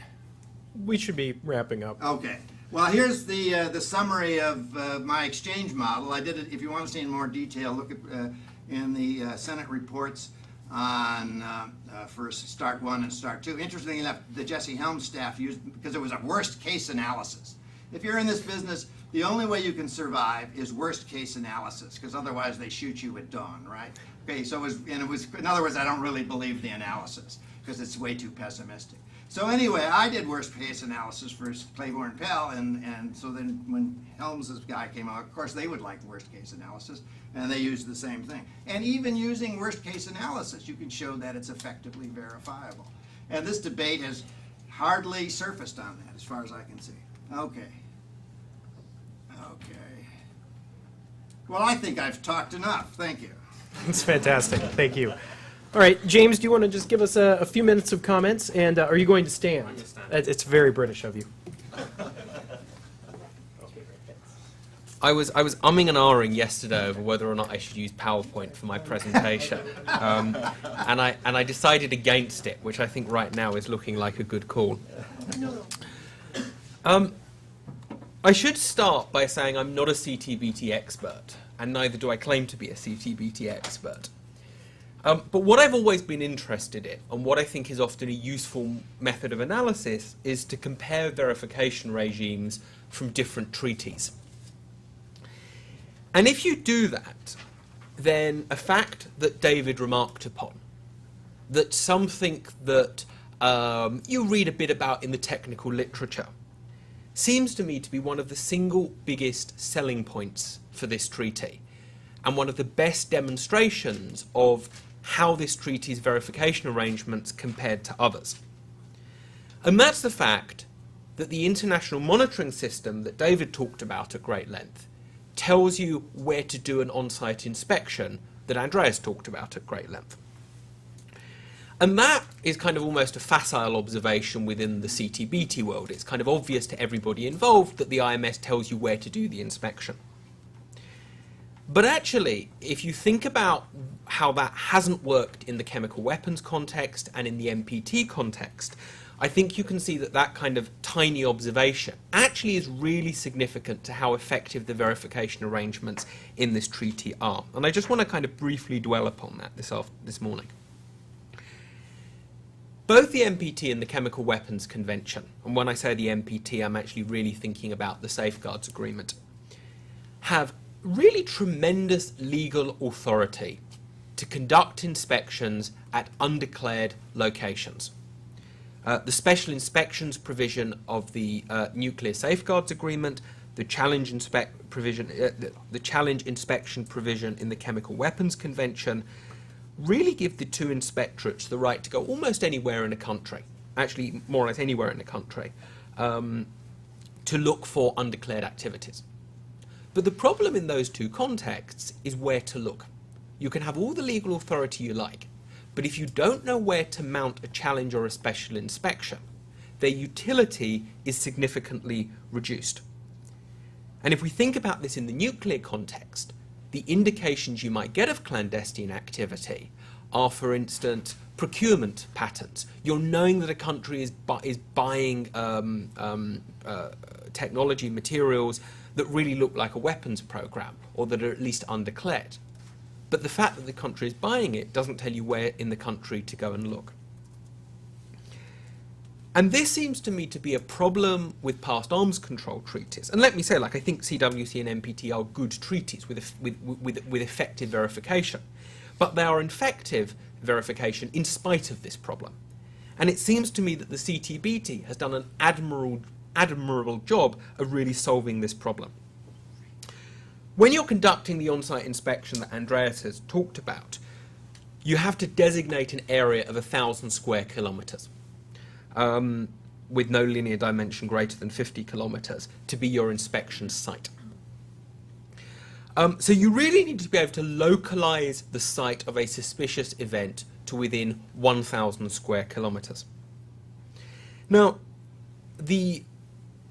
We should be wrapping up. Okay. Well, here's the summary of my exchange model. I did it. If you want to see in more detail, look at in the Senate reports. on for Start 1 and Start 2. Interestingly enough, the Jesse Helms staff used, because it was a worst case analysis. If you're in this business, the only way you can survive is worst case analysis, because otherwise they shoot you at dawn, right? Okay, so it was, in other words, I don't really believe the analysis, because it's way too pessimistic. So anyway, I did worst case analysis for Claiborne Pell, and so then when Helms' guy came out, of course they would like worst case analysis, and they used the same thing. And even using worst case analysis, you can show that it's effectively verifiable. And this debate has hardly surfaced on that, as far as I can see. Okay. Okay. Well, I think I've talked enough. Thank you. That's fantastic. Thank you. All right, James, do you want to just give us a few minutes of comments? And are you going to stand? I'm going to stand. It's very British of you. I was umming and ahhing yesterday over whether or not I should use PowerPoint for my presentation, and I decided against it, which I think right now is looking like a good call. I should start by saying I'm not a CTBT expert, and neither do I claim to be a CTBT expert. But what I've always been interested in, and what I think is often a useful method of analysis, is to compare verification regimes from different treaties. And if you do that, then a fact that David remarked upon, that something that you read a bit about in the technical literature, seems to me to be one of the single biggest selling points for this treaty, and one of the best demonstrations of how this treaty's verification arrangements compared to others. And that's the fact that the international monitoring system that David talked about at great length tells you where to do an on-site inspection that Andreas talked about at great length. And that is kind of almost a facile observation within the CTBT world. It's kind of obvious to everybody involved that the IMS tells you where to do the inspection. But actually, if you think about how that hasn't worked in the chemical weapons context and in the NPT context, I think you can see that that kind of tiny observation actually is really significant to how effective the verification arrangements in this treaty are. And I just want to kind of briefly dwell upon that this morning. Both the NPT and the Chemical Weapons Convention, and when I say the NPT, I'm actually really thinking about the Safeguards Agreement, have really tremendous legal authority to conduct inspections at undeclared locations. The special inspections provision of the Nuclear Safeguards Agreement, the challenge inspection provision in the Chemical Weapons Convention, really give the two inspectorates the right to go almost anywhere in a country, actually more or less anywhere in the country, to look for undeclared activities. But the problem in those two contexts is where to look. You can have all the legal authority you like, but if you don't know where to mount a challenge or a special inspection, their utility is significantly reduced. And if we think about this in the nuclear context, the indications you might get of clandestine activity are, for instance, procurement patterns. You're knowing that a country is buying technology materials that really look like a weapons program, or that are at least undeclared. But the fact that the country is buying it doesn't tell you where in the country to go and look. And this seems to me to be a problem with past arms control treaties. And let me say, like, I think CWC and NPT are good treaties with effective verification. But they are effective verification in spite of this problem. And it seems to me that the CTBT has done an admirable job of really solving this problem. When you're conducting the on-site inspection that Andreas has talked about, you have to designate an area of 1,000 square kilometers. With no linear dimension greater than 50 kilometers to be your inspection site. So you really need to be able to localize the site of a suspicious event to within 1,000 square kilometers. Now,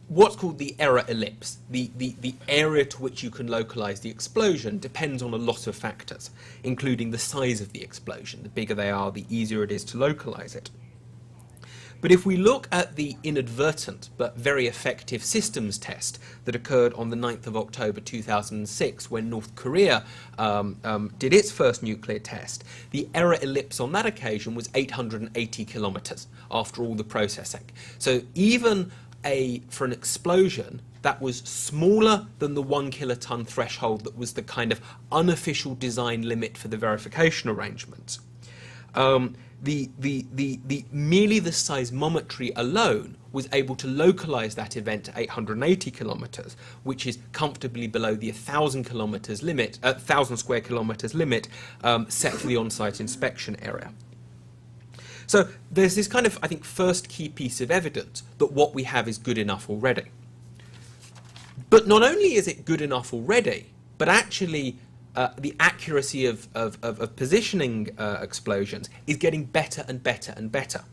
what's called the error ellipse, the area to which you can localize the explosion, depends on a lot of factors, including the size of the explosion. The bigger they are, the easier it is to localize it. But if we look at the inadvertent but very effective systems test that occurred on the 9th of October 2006 when North Korea did its first nuclear test, the error ellipse on that occasion was 880 kilometers after all the processing. So even for an explosion that was smaller than the 1 kiloton threshold that was the kind of unofficial design limit for the verification arrangements. Merely the seismometry alone was able to localize that event to 880 kilometers, which is comfortably below the 1,000 kilometers limit, 1,000 square kilometers limit set for the on-site inspection area. So there's this kind of, I think, first key piece of evidence that what we have is good enough already. But not only is it good enough already, but actually the accuracy of positioning explosions is getting better and better and better.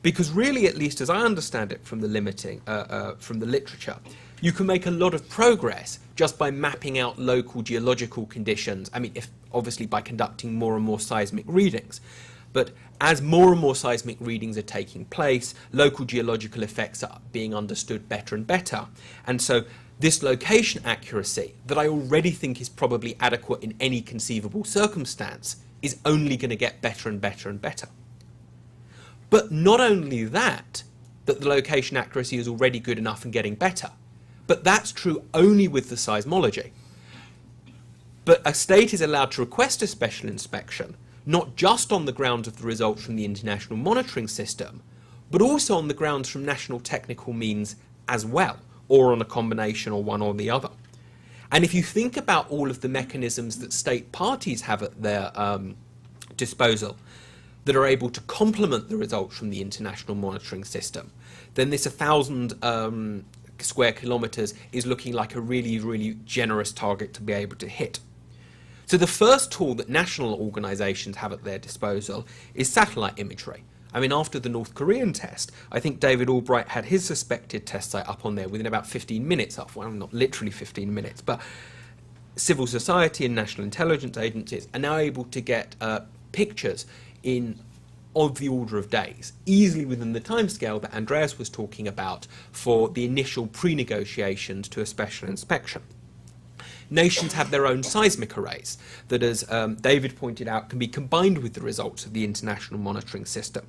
Because really, at least as I understand it from the from the literature, you can make a lot of progress just by mapping out local geological conditions. I mean, obviously by conducting more and more seismic readings. But as more and more seismic readings are taking place, local geological effects are being understood better and better. And so this location accuracy that I already think is probably adequate in any conceivable circumstance is only going to get better and better and better. But not only that the location accuracy is already good enough and getting better, but that's true only with the seismology. But a state is allowed to request a special inspection, not just on the grounds of the results from the international monitoring system, but also on the grounds from national technical means as well, or on a combination or one or the other. And if you think about all of the mechanisms that state parties have at their disposal that are able to complement the results from the international monitoring system, then this 1,000 square kilometers is looking like a really, really generous target to be able to hit. So the first tool that national organizations have at their disposal is satellite imagery. I mean, after the North Korean test, I think David Albright had his suspected test site up on there within about 15 minutes of, well, not literally 15 minutes, but civil society and national intelligence agencies are now able to get pictures of the order of days, easily within the timescale that Andreas was talking about for the initial pre-negotiations to a special inspection. Nations have their own seismic arrays that, as David pointed out, can be combined with the results of the international monitoring system.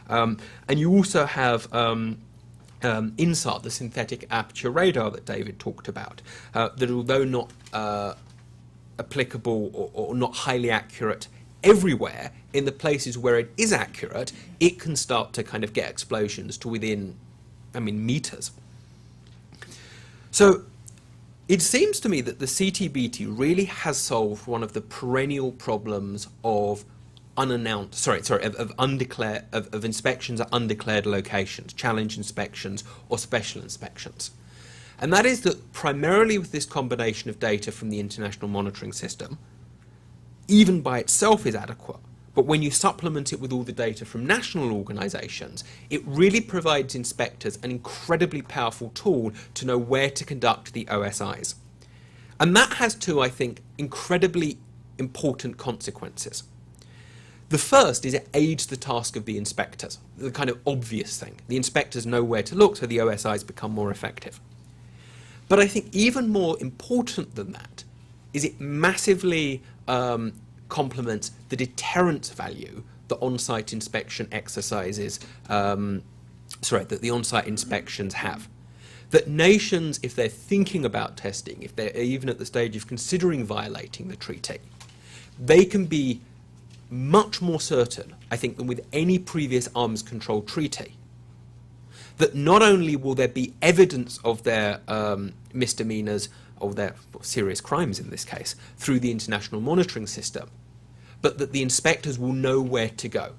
And you also have INSAR, the synthetic aperture radar that David talked about, that although not applicable or not highly accurate everywhere, in the places where it is accurate, it can start to kind of get explosions to within, meters. So it seems to me that the CTBT really has solved one of the perennial problems of of inspections at undeclared locations, challenge inspections or special inspections. And that is that primarily with this combination of data from the international monitoring system, even by itself is adequate, but when you supplement it with all the data from national organisations, it really provides inspectors an incredibly powerful tool to know where to conduct the OSIs. And that has two, I think, incredibly important consequences. The first is it aids the task of the inspectors, the kind of obvious thing. The inspectors know where to look, so the OSIs become more effective. But I think even more important than that is it massively complements the deterrence value that on-site inspection exercises, that the on-site inspections have. That nations, if they're thinking about testing, if they're even at the stage of considering violating the treaty, they can be much more certain, I think, than with any previous arms control treaty, that not only will there be evidence of their misdemeanors, or their serious crimes in this case, through the international monitoring system, but that the inspectors will know where to go.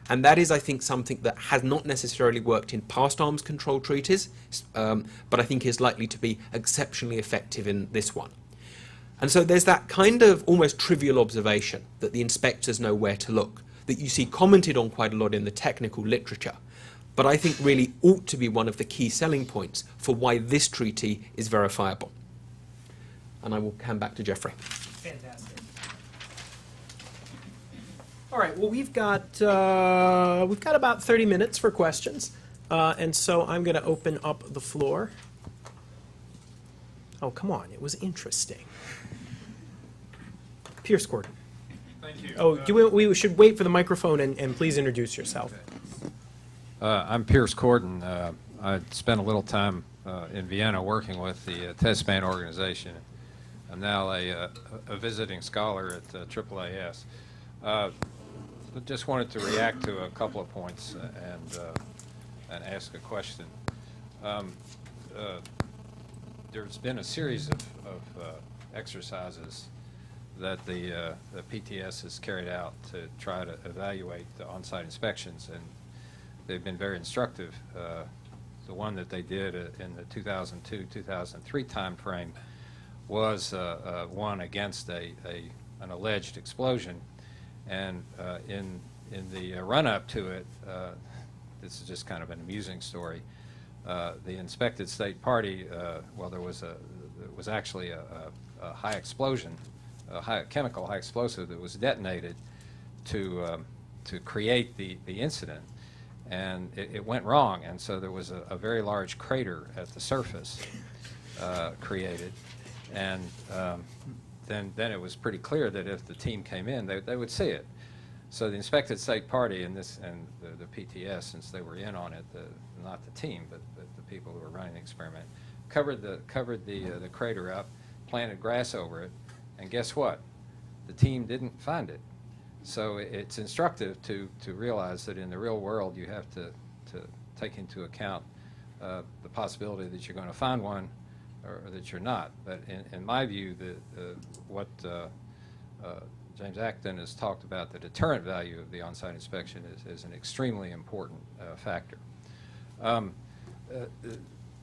And that is, I think, something that has not necessarily worked in past arms control treaties, but I think is likely to be exceptionally effective in this one. And so there's that kind of almost trivial observation that the inspectors know where to look, that you see commented on quite a lot in the technical literature, but I think really ought to be one of the key selling points for why this treaty is verifiable. And I will hand back to Jeffrey. Fantastic. All right. Well, we've got about 30 minutes for questions, and so I'm going to open up the floor. Oh, come on! It was interesting. Pierce Gordon. Thank you. Oh, we should wait for the microphone and please introduce yourself. I'm Pierce Gordon. I spent a little time in Vienna working with the test ban organization. I'm now a visiting scholar at AAAS. Just wanted to react to a couple of points and ask a question. There's been a series of exercises that the PTS has carried out to try to evaluate the on-site inspections, and they've been very instructive. The one that they did in the 2002-2003 time frame was one against an alleged explosion, and in the run-up to it, this is just kind of an amusing story. The inspected state party, well, there was actually a high explosion, a chemical high explosive that was detonated to create the incident, and it went wrong, and so there was a very large crater at the surface created, and then it was pretty clear that if the team came in, they would see it. So the inspected state party and the PTS, since they were in on it, not the team, but the people who were running the experiment, covered the crater up, planted grass over it, and guess what? The team didn't find it. So it's instructive to realize that in the real world you have to take into account the possibility that you're going to find one or that you're not. But in my view, what James Acton has talked about, the deterrent value of the on-site inspection is an extremely important factor.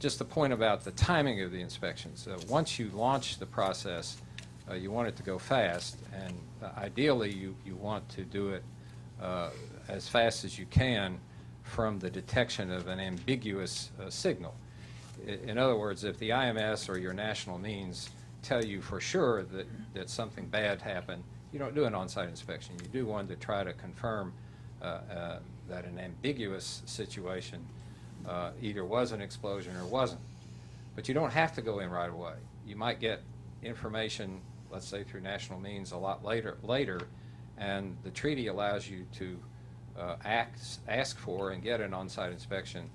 Just the point about the timing of the inspections. Once you launch the process, you want it to go fast, and ideally you want to do it as fast as you can from the detection of an ambiguous signal. In other words, if the IMS or your national means tell you for sure that something bad happened, you don't do an on-site inspection. You do one to try to confirm that an ambiguous situation either was an explosion or wasn't. But you don't have to go in right away. You might get information, let's say through national means, a lot later, and the treaty allows you to ask for and get an on-site inspection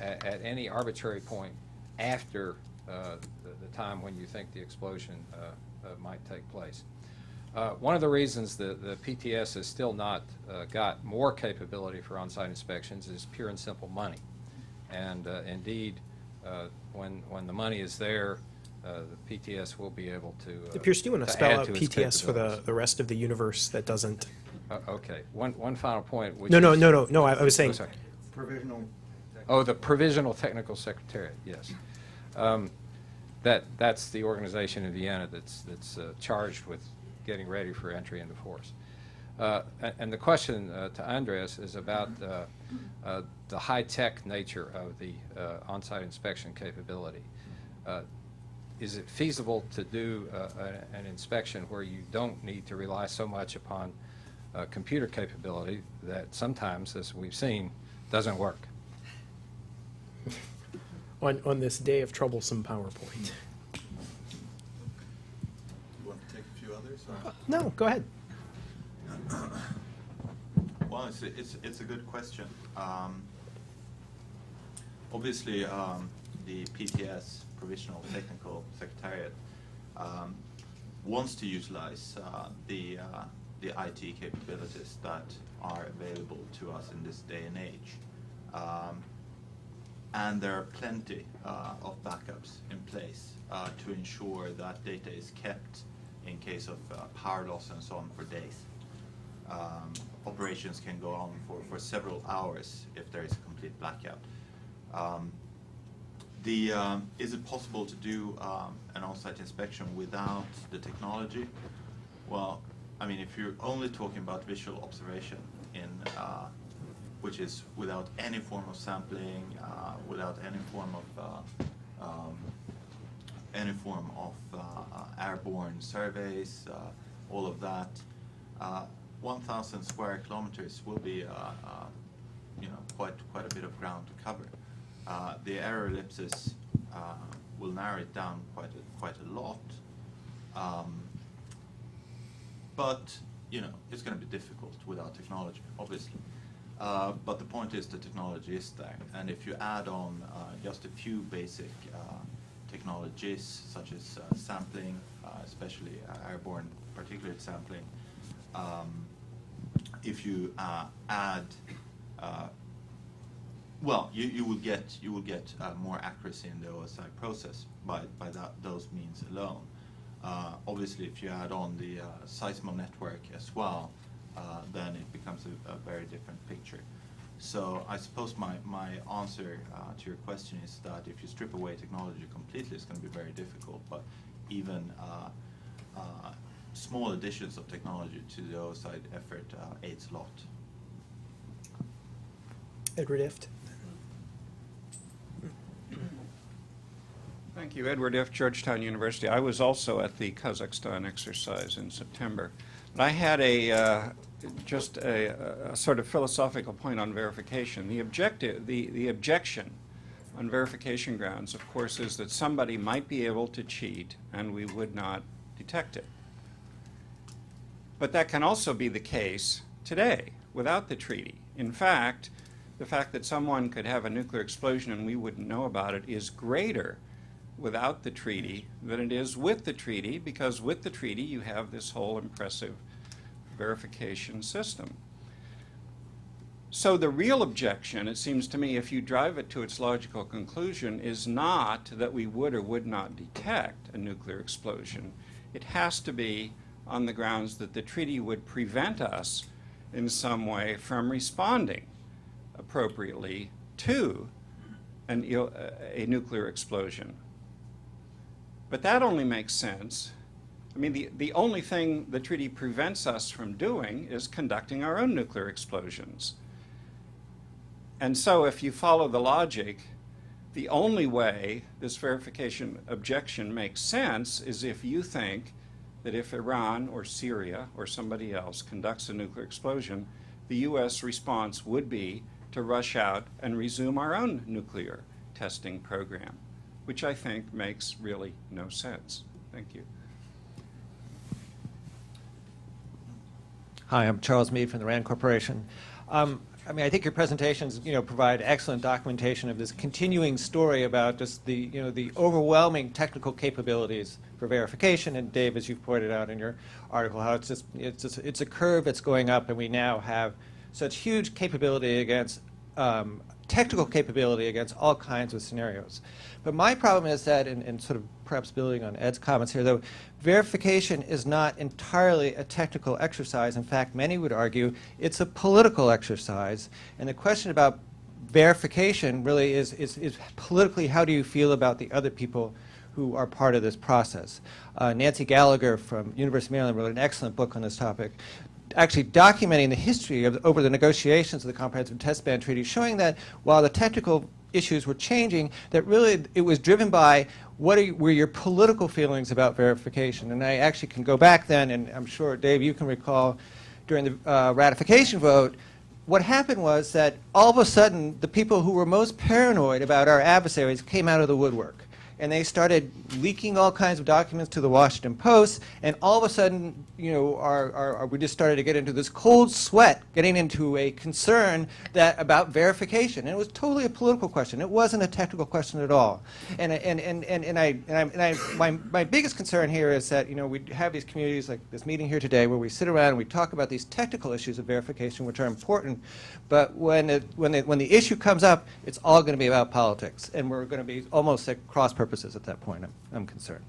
at any arbitrary point after the time when you think the explosion might take place. One of the reasons the PTS has still not got more capability for on-site inspections is pure and simple money. And indeed, when the money is there, the PTS will be able to Pierce, do you want to spell out to its PTS for capabilities. the rest of the universe that doesn't? Okay. One final point. Which No. is, I was saying. Oh, sorry. Provisional. Oh, the Provisional Technical Secretariat. Yes. That's the organization in Vienna that's charged with getting ready for entry into force. And the question to Andreas is about the high-tech nature of the on-site inspection capability. Is it feasible to do an inspection where you don't need to rely so much upon computer capability that sometimes, as we've seen, doesn't work? On this day of troublesome PowerPoint. You want to take a few others? Or? No, go ahead. Well, it's a good question. Obviously, the PTS, Provisional Technical Secretariat, wants to utilize the IT capabilities that are available to us in this day and age. And there are plenty of backups in place to ensure that data is kept in case of power loss and so on for days. Operations can go on for several hours if there is a complete blackout. Is it possible to do an on-site inspection without the technology? Well, I mean, if you're only talking about visual observation which is without any form of sampling, without any form of airborne surveys, all of that, 1,000 square kilometers will be quite a bit of ground to cover. The error ellipsis will narrow it down quite a lot, but it's going to be difficult without technology, obviously. But the point is the technology is there, and if you add on just a few basic technologies such as sampling, especially airborne particulate sampling, if you add, you will get more accuracy in the OSI process by those means alone. Obviously, if you add on the seismo network as well, then it becomes a very different picture. So I suppose my answer to your question is that if you strip away technology completely, it's going to be very difficult. But even small additions of technology to the OSI effort aids a lot. Edward Ift. Thank you. Edward Ift, Georgetown University. I was also at the Kazakhstan exercise in September. But I had just a sort of philosophical point on verification. The objection on verification grounds, of course, is that somebody might be able to cheat and we would not detect it. But that can also be the case today without the treaty. In fact, the fact that someone could have a nuclear explosion and we wouldn't know about it is greater without the treaty than it is with the treaty, because with the treaty you have this whole impressive verification system. So the real objection, it seems to me, if you drive it to its logical conclusion, is not that we would or would not detect a nuclear explosion. It has to be on the grounds that the treaty would prevent us in some way from responding appropriately to a nuclear explosion. But that only makes sense. I mean, the only thing the treaty prevents us from doing is conducting our own nuclear explosions. And so if you follow the logic, the only way this verification objection makes sense is if you think that if Iran or Syria or somebody else conducts a nuclear explosion, the U.S. response would be to rush out and resume our own nuclear testing program, which I think makes really no sense. Thank you. Hi, I'm Charles Mead from the RAND Corporation. I think your presentations, provide excellent documentation of this continuing story about just the overwhelming technical capabilities for verification. And Dave, as you've pointed out in your article, how it's a curve that's going up, and we now have such huge capability against technical capability against all kinds of scenarios. But my problem is that, and sort of perhaps building on Ed's comments here, though, verification is not entirely a technical exercise. In fact, many would argue it's a political exercise. And the question about verification really is politically, how do you feel about the other people who are part of this process? Nancy Gallagher from University of Maryland wrote an excellent book on this topic, actually documenting the history over the negotiations of the Comprehensive Test Ban Treaty, showing that while the technical issues were changing, that really it was driven by what were your political feelings about verification. And I actually can go back then, and I'm sure, Dave, you can recall during the ratification vote, what happened was that all of a sudden the people who were most paranoid about our adversaries came out of the woodwork. And they started leaking all kinds of documents to the Washington Post, and all of a sudden, we just started to get into this cold sweat, getting into a concern about verification. And it was totally a political question. It wasn't a technical question at all. My biggest concern here is that we have these communities like this meeting here today, where we sit around and we talk about these technical issues of verification, which are important. But when the issue comes up, it's all going to be about politics, and we're going to be almost at cross purposes at that point. I'm concerned.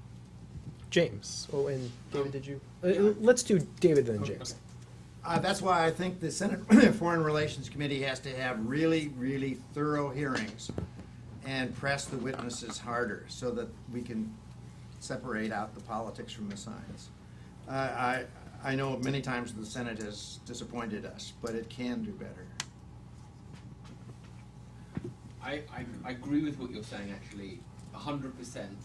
James. Oh, and David, did you? Let's do David then James. That's why I think the Senate Foreign Relations Committee has to have really, really thorough hearings and press the witnesses harder so that we can separate out the politics from the science. I know many times the Senate has disappointed us, but it can do better. I agree with what you're saying, actually, 100%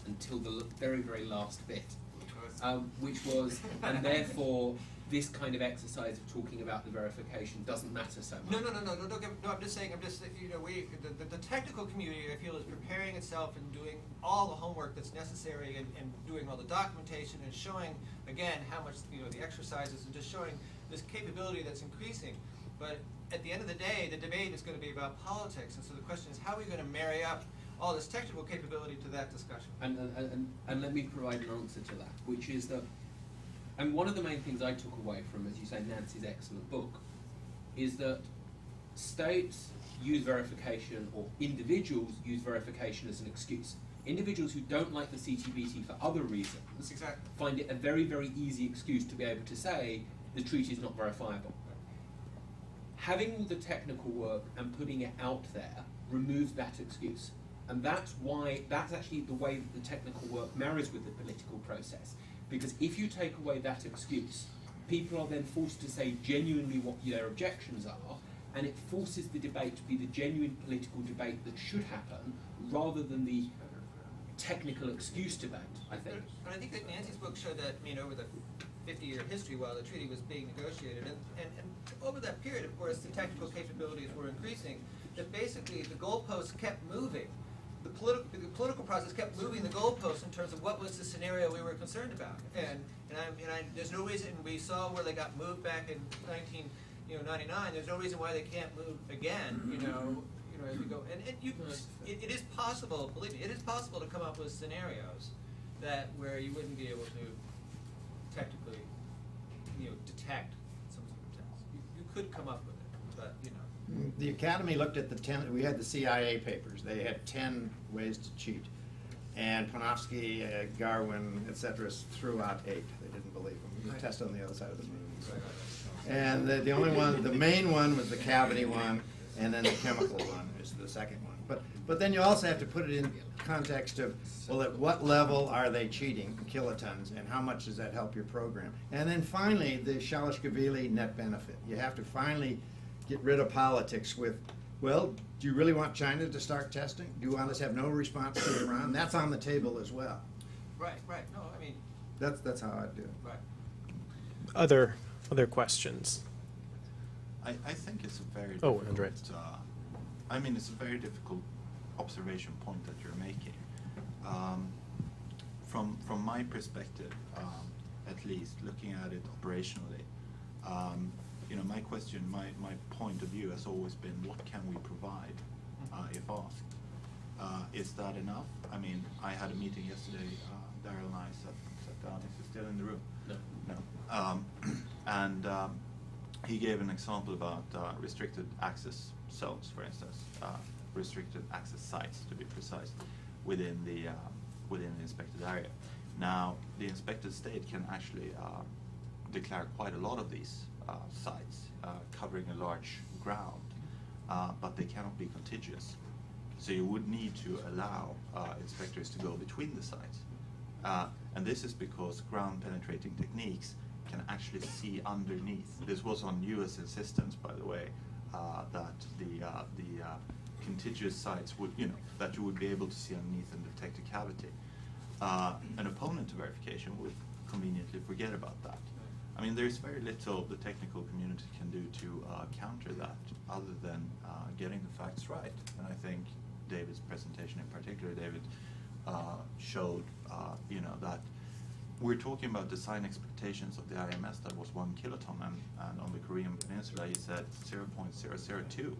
until the very, very last bit. Which was? which was, and therefore this kind of exercise of talking about the verification doesn't matter so much. No. I'm just saying. The technical community, I feel, is preparing itself and doing all the homework that's necessary and doing all the documentation and showing again how much the exercises and just showing this capability that's increasing. But at the end of the day, the debate is going to be about politics, and so the question is, how are we going to marry up all this technical capability to that discussion? And let me provide an answer to that, which is that, and one of the main things I took away from, as you say, Nancy's excellent book, is that states use verification, or individuals use verification as an excuse. Individuals who don't like the CTBT for other reasons find it a very, very easy excuse to be able to say the treaty is not verifiable. Having all the technical work and putting it out there removes that excuse. And that's actually the way that the technical work marries with the political process. Because if you take away that excuse, people are then forced to say genuinely what their objections are, and it forces the debate to be the genuine political debate that should happen, rather than the technical excuse debate, I think. But I think that Nancy's book showed that, over the 50-year history while the treaty was being negotiated, and over that period, of course, the technical capabilities were increasing, that basically the goalposts kept moving. The political process kept moving the goalposts in terms of what was the scenario we were concerned about. And there's no reason, we saw where they got moved back in 1999, there's no reason why they can't move again, as we go. And it is possible, believe me, it is possible to come up with scenarios where you wouldn't be able to technically, detect some sort of test. You could come up with it, but, The Academy looked at the 10, we had the CIA papers. They had 10 ways to cheat. And Panofsky, Garwin, etc. threw out 8. They didn't believe them. You could test on the other side of the moon. And the only one, the main one was the cavity one, and then the chemical one is the second one. But then you also have to put it in context of, well, at what level are they cheating, kilotons, and how much does that help your program? And then finally, the Shalash-Gavili net benefit. You have to finally get rid of politics with, well, do you really want China to start testing? Do you want us to have no response to Iran? That's on the table as well. Right. No, that's how I do it. Right. Other questions? I think it's a very Oh, difficult, Andreas. it's a very difficult observation point that you're making. From my perspective, at least, looking at it operationally, my question, my point of view has always been, what can we provide, if asked? Is that enough? I had a meeting yesterday, Daryl and I sat down. Is he still in the room? No. He gave an example about restricted access zones, for instance, restricted access sites, to be precise, within the inspected area. Now, the inspected state can actually declare quite a lot of these sites, covering a large ground, but they cannot be contiguous. So you would need to allow inspectors to go between the sites. And this is because ground penetrating techniques can actually see underneath. This was on US insistence, by the way, that the contiguous sites would, that you would be able to see underneath and detect a cavity. An opponent to verification would conveniently forget about that. There's very little the technical community can do to counter that, other than getting the facts right. And I think David's presentation in particular, David, showed, that we're talking about design expectations of the IMS that was 1 kiloton, and on the Korean Peninsula he said 0.002.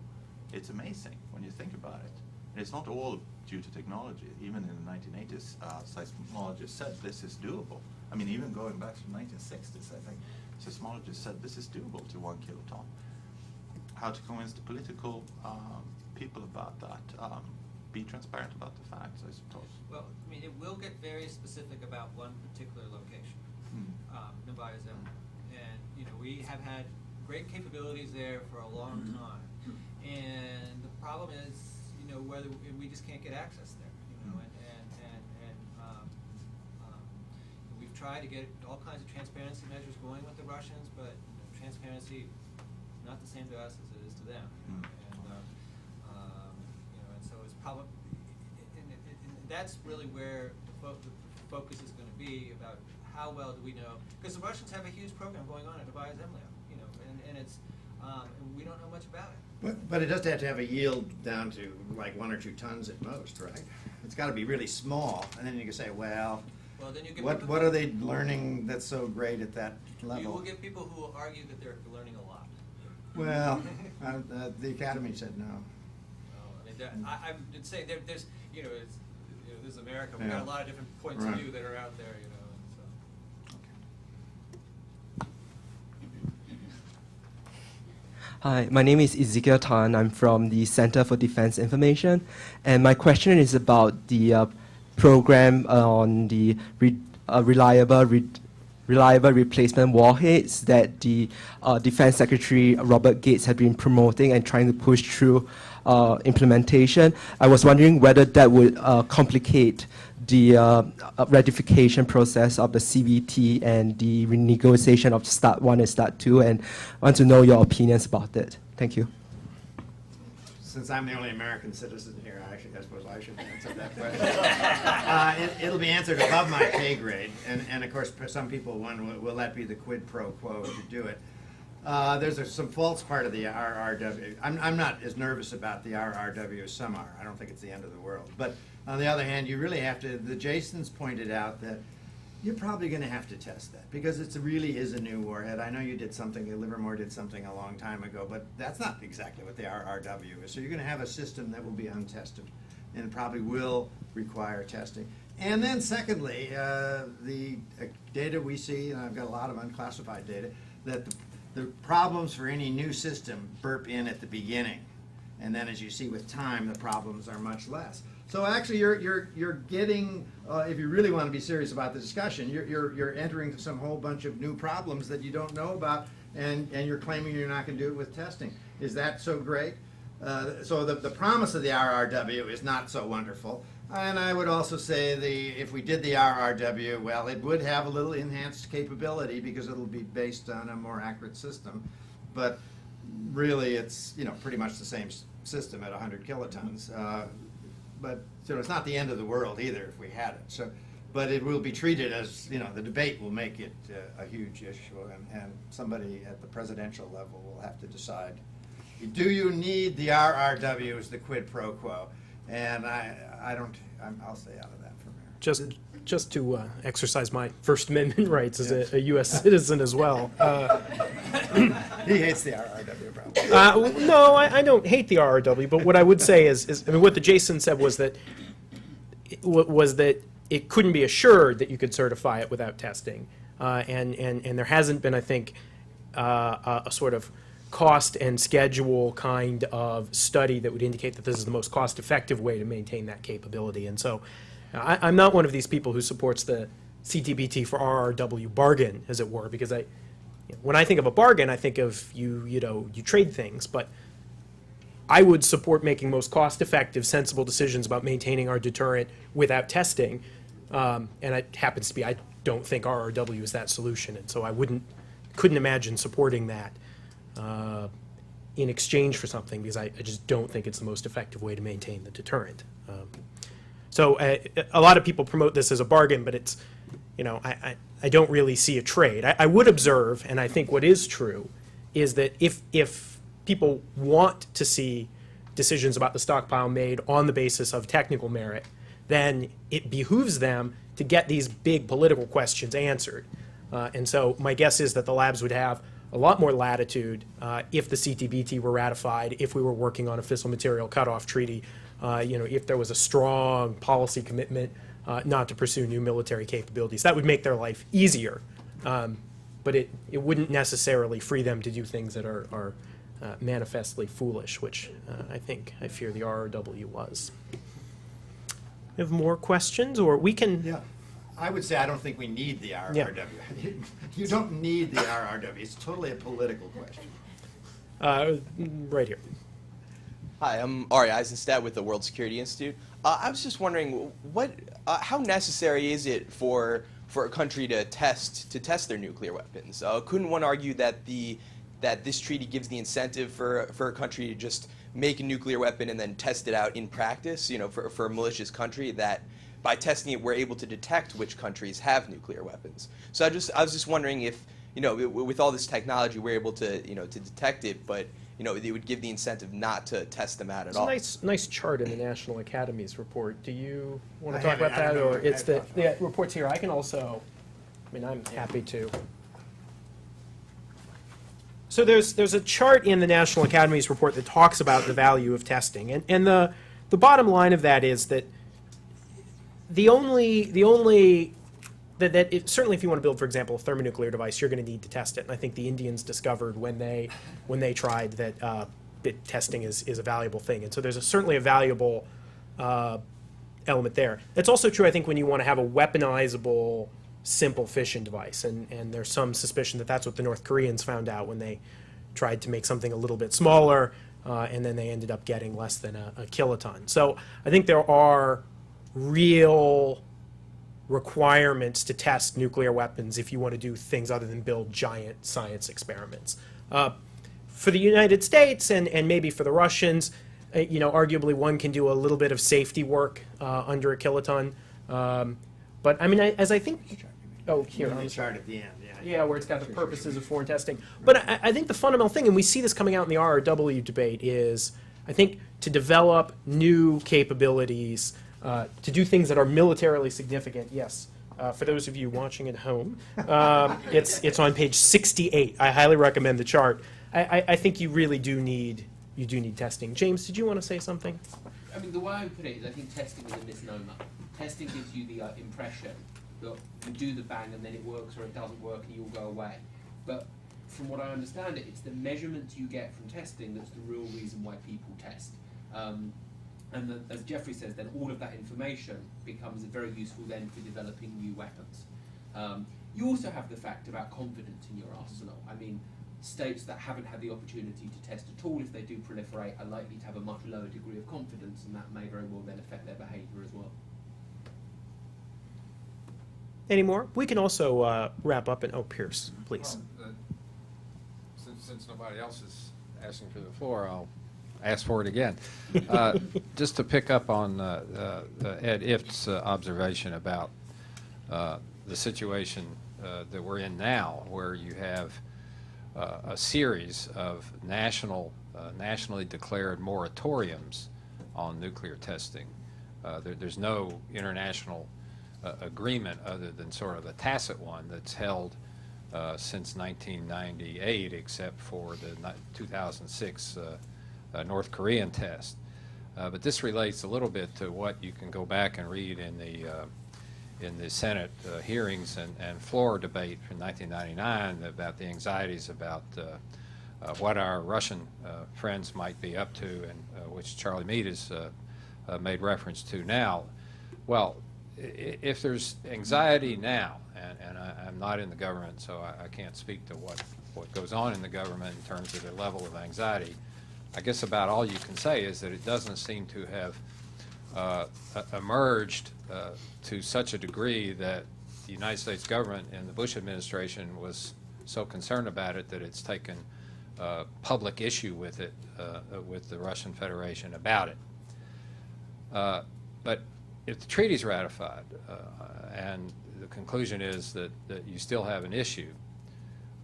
It's amazing when you think about it. And it's not all due to technology. Even in the 1980s, seismologists said this is doable. Even going back to the 1960s, I think, seismologists said this is doable to 1 kiloton. How to convince the political people about that? Be transparent about the facts, I suppose. Well, it will get very specific about one particular location, Novaya Zemlya. And, we have had great capabilities there for a long time. And the problem is, whether we just can't get access there, we've tried to get all kinds of transparency measures going with the Russians, but transparency is not the same to us as it is to them. And so it's probably, and that's really where the focus is going to be about how well do we know, because the Russians have a huge program going on at Novaya Zemlya, you know, and it's, and we don't know much about it. But it does have to have a yield down to like 1 or 2 tons at most, right? It's got to be really small, and then you can say, well, Well, then you get what people what are they learning that's so great at that level? You will get people who will argue that they're learning a lot. Well, the Academy said no. Well, I mean, I would say there's, you know, it's, you know, this is America. We've Yeah. got a lot of different points Right. of view that are out there, you know. And so. Hi, my name is Ezekiel Tan. I'm from the Center for Defense Information. And my question is about the program on the reliable replacement warheads that the Defense Secretary Robert Gates had been promoting and trying to push through implementation. I was wondering whether that would complicate the ratification process of the CVT and the renegotiation of Start 1 and Start 2, and I want to know your opinions about it. Thank you. Since I'm the only American citizen here, I suppose I should answer that question. It'll be answered above my pay grade, and of course, some people wonder, will that be the quid pro quo to do it? There's some false part of the RRW. I'm not as nervous about the RRW as some are. I don't think it's the end of the world. But on the other hand, you really have to, the Jason's pointed out that you're probably going to have to test that because it really is a new warhead. I know you did something, Livermore did something a long time ago, but that's not exactly what the RRW is. So you're going to have a system that will be untested and probably will require testing. And then secondly, the data we see, and I've got a lot of unclassified data, that the problems for any new system burp in at the beginning. And then as you see with time, the problems are much less. So actually, you're getting, if you really want to be serious about the discussion, you're entering some whole bunch of new problems that you don't know about, and you're claiming you're not going to do it with testing. Is that so great? So the promise of the RRW is not so wonderful. And I would also say if we did the RRW, well, it would have a little enhanced capability because it'll be based on a more accurate system. But really, it's pretty much the same system at 100 kilotons. But so it's not the end of the world either if we had it. So, but it will be treated as the debate will make it a huge issue, and somebody at the presidential level will have to decide: do you need the RRW as the quid pro quo? And I'll stay out of that for now. Just to exercise my First Amendment rights as a U.S. citizen as well. He hates the RRW probably. No, I don't hate the RRW, but what I would say is I mean, what the Jason said was that it couldn't be assured that you could certify it without testing, and there hasn't been, I think, a sort of cost and schedule kind of study that would indicate that this is the most cost-effective way to maintain that capability. And so I'm not one of these people who supports the CTBT for RRW bargain, as it were, because when I think of a bargain, I think of you trade things, but I would support making most cost-effective, sensible decisions about maintaining our deterrent without testing, and it happens to be I don't think RRW is that solution, and so I couldn't imagine supporting that in exchange for something, because I just don't think it's the most effective way to maintain the deterrent. So a lot of people promote this as a bargain, but it's, I don't really see a trade. I would observe, and I think what is true, is that if people want to see decisions about the stockpile made on the basis of technical merit, then it behooves them to get these big political questions answered. And so my guess is that the labs would have a lot more latitude if the CTBT were ratified, if we were working on a fissile material cutoff treaty, if there was a strong policy commitment not to pursue new military capabilities. That would make their life easier, but it wouldn't necessarily free them to do things that are manifestly foolish, which I fear the RRW was. We have more questions, or we can... Yeah. I would say I don't think we need the RRW. Yeah. You don't need the RRW. It's totally a political question. Right here. Hi, I'm Ari Eisenstadt with the World Security Institute. I was just wondering, how necessary is it for a country to test their nuclear weapons? Couldn't one argue that this treaty gives the incentive for a country to just make a nuclear weapon and then test it out in practice, for a malicious country, that by testing it, we're able to detect which countries have nuclear weapons. So I was just wondering if, with all this technology, we're able to, to detect it, but, it would give the incentive not to test them out at all. It's a nice chart in the National Academy's report. Do you want I to talk haven't- about I that, don't know or what it's I talked the report's here? I can also, I'm happy to. So there's a chart in the National Academy's report that talks about the value of testing, and the bottom line of that is that certainly if you want to build, for example, a thermonuclear device, you're going to need to test it. And I think the Indians discovered when they tried that testing is a valuable thing. And so there's certainly a valuable element there. It's also true, I think, when you want to have a weaponizable, simple fission device. And there's some suspicion that that's what the North Koreans found out when they tried to make something a little bit smaller, and then they ended up getting less than a kiloton. So I think there are real requirements to test nuclear weapons if you want to do things other than build giant science experiments. For the United States and maybe for the Russians, arguably one can do a little bit of safety work under a kiloton. But I mean, as I think, here on the chart at the end, yeah, where it's got the purposes of foreign testing. But I think the fundamental thing, and we see this coming out in the RRW debate, is I think to develop new capabilities, to do things that are militarily significant. Yes, for those of you watching at home, it's on page 68. I highly recommend the chart. I think you really do need testing. James, did you want to say something? I mean, the way I would put it is I think testing is a misnomer. Testing gives you the impression that you do the bang and then it works or it doesn't work and you'll go away. But from what I understand it's the measurements you get from testing that's the real reason why people test. And as Jeffrey says, then all of that information becomes very useful then for developing new weapons. You also have the fact about confidence in your arsenal. I mean, states that haven't had the opportunity to test at all, if they do proliferate, are likely to have a much lower degree of confidence, and that may very well then affect their behavior as well. Any more? We can also wrap up and, Pierce, please. Since nobody else is asking for the floor, I'll ask for it again. Just to pick up on Ed Ift's observation about the situation that we're in now, where you have a series of nationally declared moratoriums on nuclear testing. There's no international agreement other than sort of a tacit one that's held since 1998, except for the 2006 North Korean test. But this relates a little bit to what you can go back and read in the Senate hearings and floor debate from 1999 about the anxieties about what our Russian friends might be up to, and which Charlie Meade has made reference to now. Well, if there's anxiety now, and I'm not in the government, so I can't speak to what goes on in the government in terms of their level of anxiety, I guess about all you can say is that it doesn't seem to have emerged to such a degree that the United States government and the Bush administration was so concerned about it that it's taken public issue with it, with the Russian Federation about it. But if the treaty's ratified and the conclusion is that you still have an issue,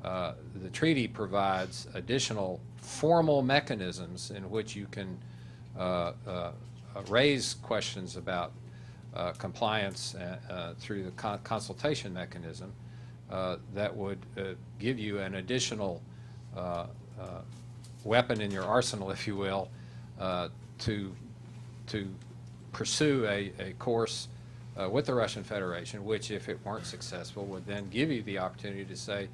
the treaty provides additional formal mechanisms in which you can raise questions about compliance through the consultation mechanism that would give you an additional weapon in your arsenal, if you will, to pursue a course with the Russian Federation, which, if it weren't successful, would then give you the opportunity to say,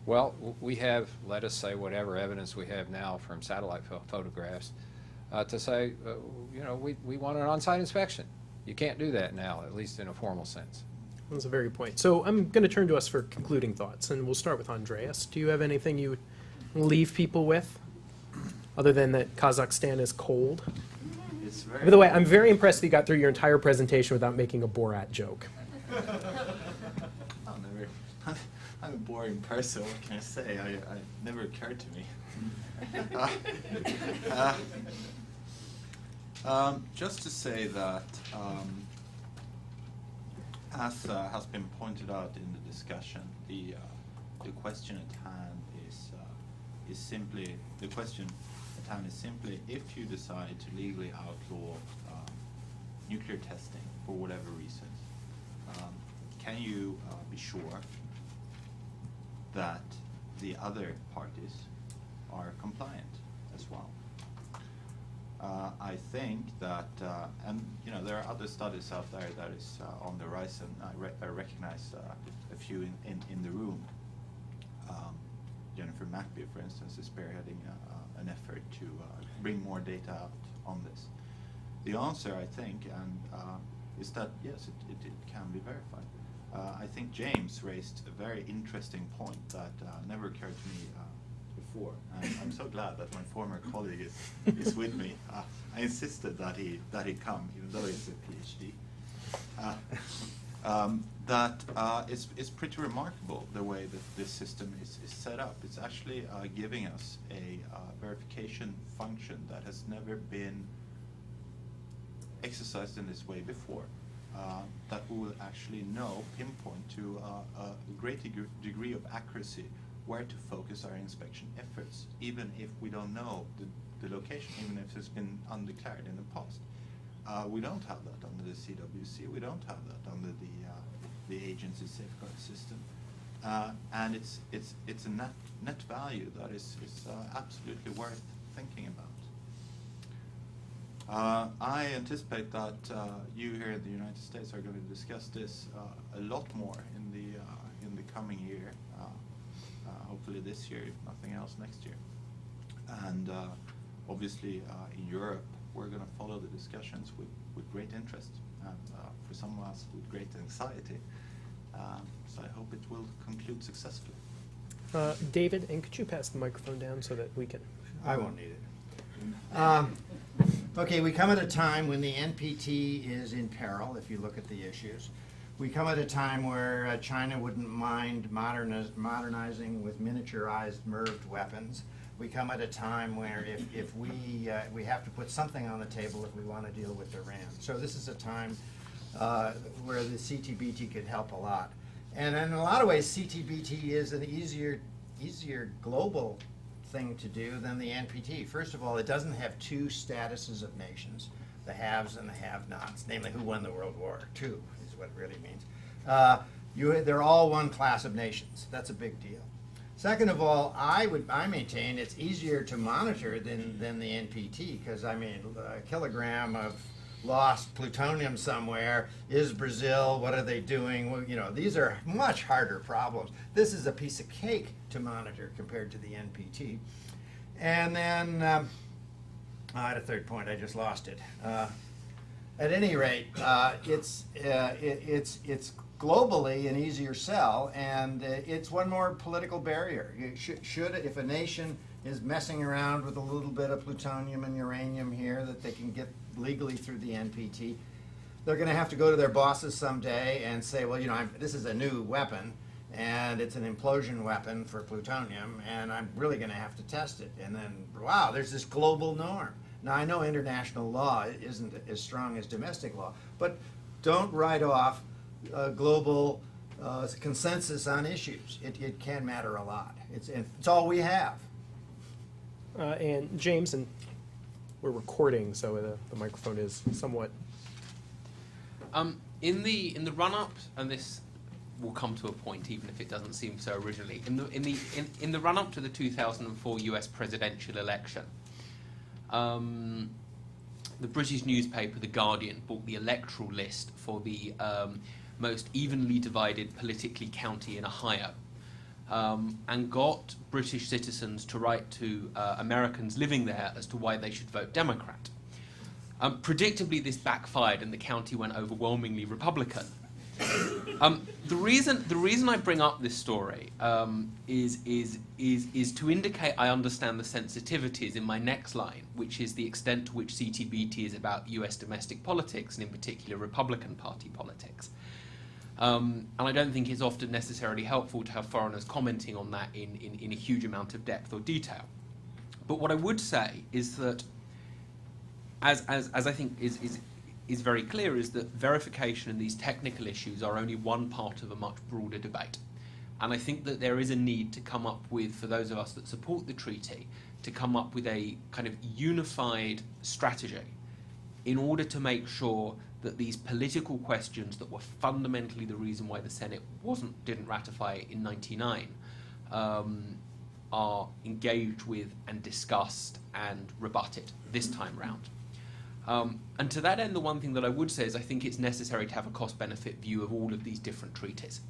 well, we have, let us say, whatever evidence we have now from satellite photographs, to say, we want an on-site inspection. You can't do that now, at least in a formal sense. That's a very good point. So I'm going to turn to us for concluding thoughts, and we'll start with Andreas. Do you have anything you would leave people with, other than that Kazakhstan is cold? By the way, I'm very impressed that you got through your entire presentation without making a Borat joke. I'm a boring person. What can I say? It never occurred to me. Just to say that As has been pointed out in the discussion, the question at hand is simply if you decide to legally outlaw nuclear testing for whatever reasons, can you be sure that the other parties are compliant as well? I think that, and there are other studies out there that is on the horizon. I recognize a few in the room. Jennifer McBee, for instance, is spearheading an effort to bring more data out on this. The answer, I think, is that yes, it can be verified. I think James raised a very interesting point that never occurred to me before, and I'm so glad that my former colleague is with me. I insisted that he come, even though he's a PhD. It's pretty remarkable the way that this system is set up. It's actually giving us a verification function that has never been exercised in this way before. That we will actually pinpoint to a great degree of accuracy where to focus our inspection efforts, even if we don't know the location, even if it's been undeclared in the past. We don't have that under the CWC. We don't have that under the agency safeguard system, and it's a net value that is absolutely worth thinking about. I anticipate that you here in the United States are going to discuss this a lot more in the coming year. Hopefully this year, if nothing else, next year. And obviously in Europe, we're going to follow the discussions with great interest, and for some of us with great anxiety. So I hope it will conclude successfully. David, and could you pass the microphone down so that we can... I won't need it. Okay, we come at a time when the NPT is in peril, if you look at the issues. We come at a time where China wouldn't mind modernizing with miniaturized MIRV weapons. We come at a time where if we have to put something on the table if we want to deal with Iran. So this is a time where the CTBT could help a lot. And in a lot of ways, CTBT is an easier global thing to do than the NPT. First of all, it doesn't have two statuses of nations, the haves and the have-nots, namely who won the World War II is what it really means. They're all one class of nations. That's a big deal. Second of all, I maintain it's easier to monitor than the NPT, because I mean, a kilogram of lost plutonium somewhere is Brazil. What are they doing? Well, these are much harder problems. This is a piece of cake to monitor compared to the NPT. And then I had a third point. I just lost it. At any rate, it's globally an easier sell, and it's one more political barrier. If a nation is messing around with a little bit of plutonium and uranium here that they can get legally through the NPT, they're going to have to go to their bosses someday and say, well, this is a new weapon, and it's an implosion weapon for plutonium, and I'm really going to have to test it. And then, wow, there's this global norm. Now, I know international law isn't as strong as domestic law, but don't write off global consensus on issues. It can matter a lot. It's all we have. And James, and we're recording, so the microphone is somewhat... In the run-up, and this will come to a point, even if it doesn't seem so originally. In the run-up to the 2004 U.S. presidential election, the British newspaper The Guardian bought the electoral list for the most evenly divided politically county in Ohio, and got British citizens to write to Americans living there as to why they should vote Democrat. Predictably, this backfired, and the county went overwhelmingly Republican. The reason I bring up this story is to indicate I understand the sensitivities in my next line, which is the extent to which CTBT is about U.S. domestic politics, and in particular Republican Party politics. And I don't think it's often necessarily helpful to have foreigners commenting on that in a huge amount of depth or detail. But what I would say is that, as I think is is very clear is that verification and these technical issues are only one part of a much broader debate. And I think that there is a need to come up with, for those of us that support the treaty, to come up with a kind of unified strategy in order to make sure that these political questions that were fundamentally the reason why the Senate didn't ratify it in '99 are engaged with and discussed and rebutted this time round. And to that end, the one thing that I would say is I think it's necessary to have a cost-benefit view of all of these different treaties,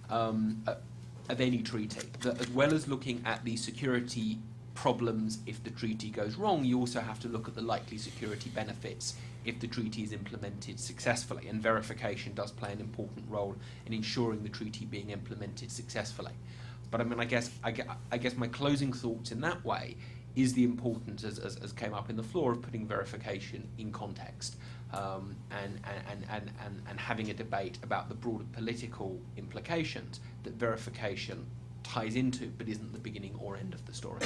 of any treaty, that as well as looking at the security problems if the treaty goes wrong, you also have to look at the likely security benefits if the treaty is implemented successfully, and verification does play an important role in ensuring the treaty being implemented successfully. But I mean, I guess my closing thoughts in that way is the importance, as came up in the floor, of putting verification in context, and having a debate about the broader political implications that verification ties into, but isn't the beginning or end of the story.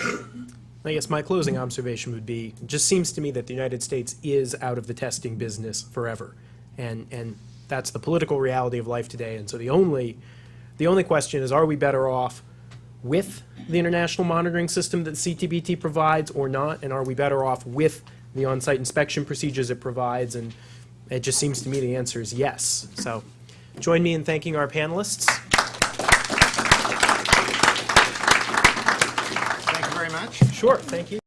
I guess my closing observation would be, it just seems to me that the United States is out of the testing business forever. And that's the political reality of life today. And so the only question is, are we better off with the international monitoring system that CTBT provides or not? And are we better off with the on-site inspection procedures it provides? And it just seems to me the answer is yes. So join me in thanking our panelists. Thank you very much. Sure, thank you.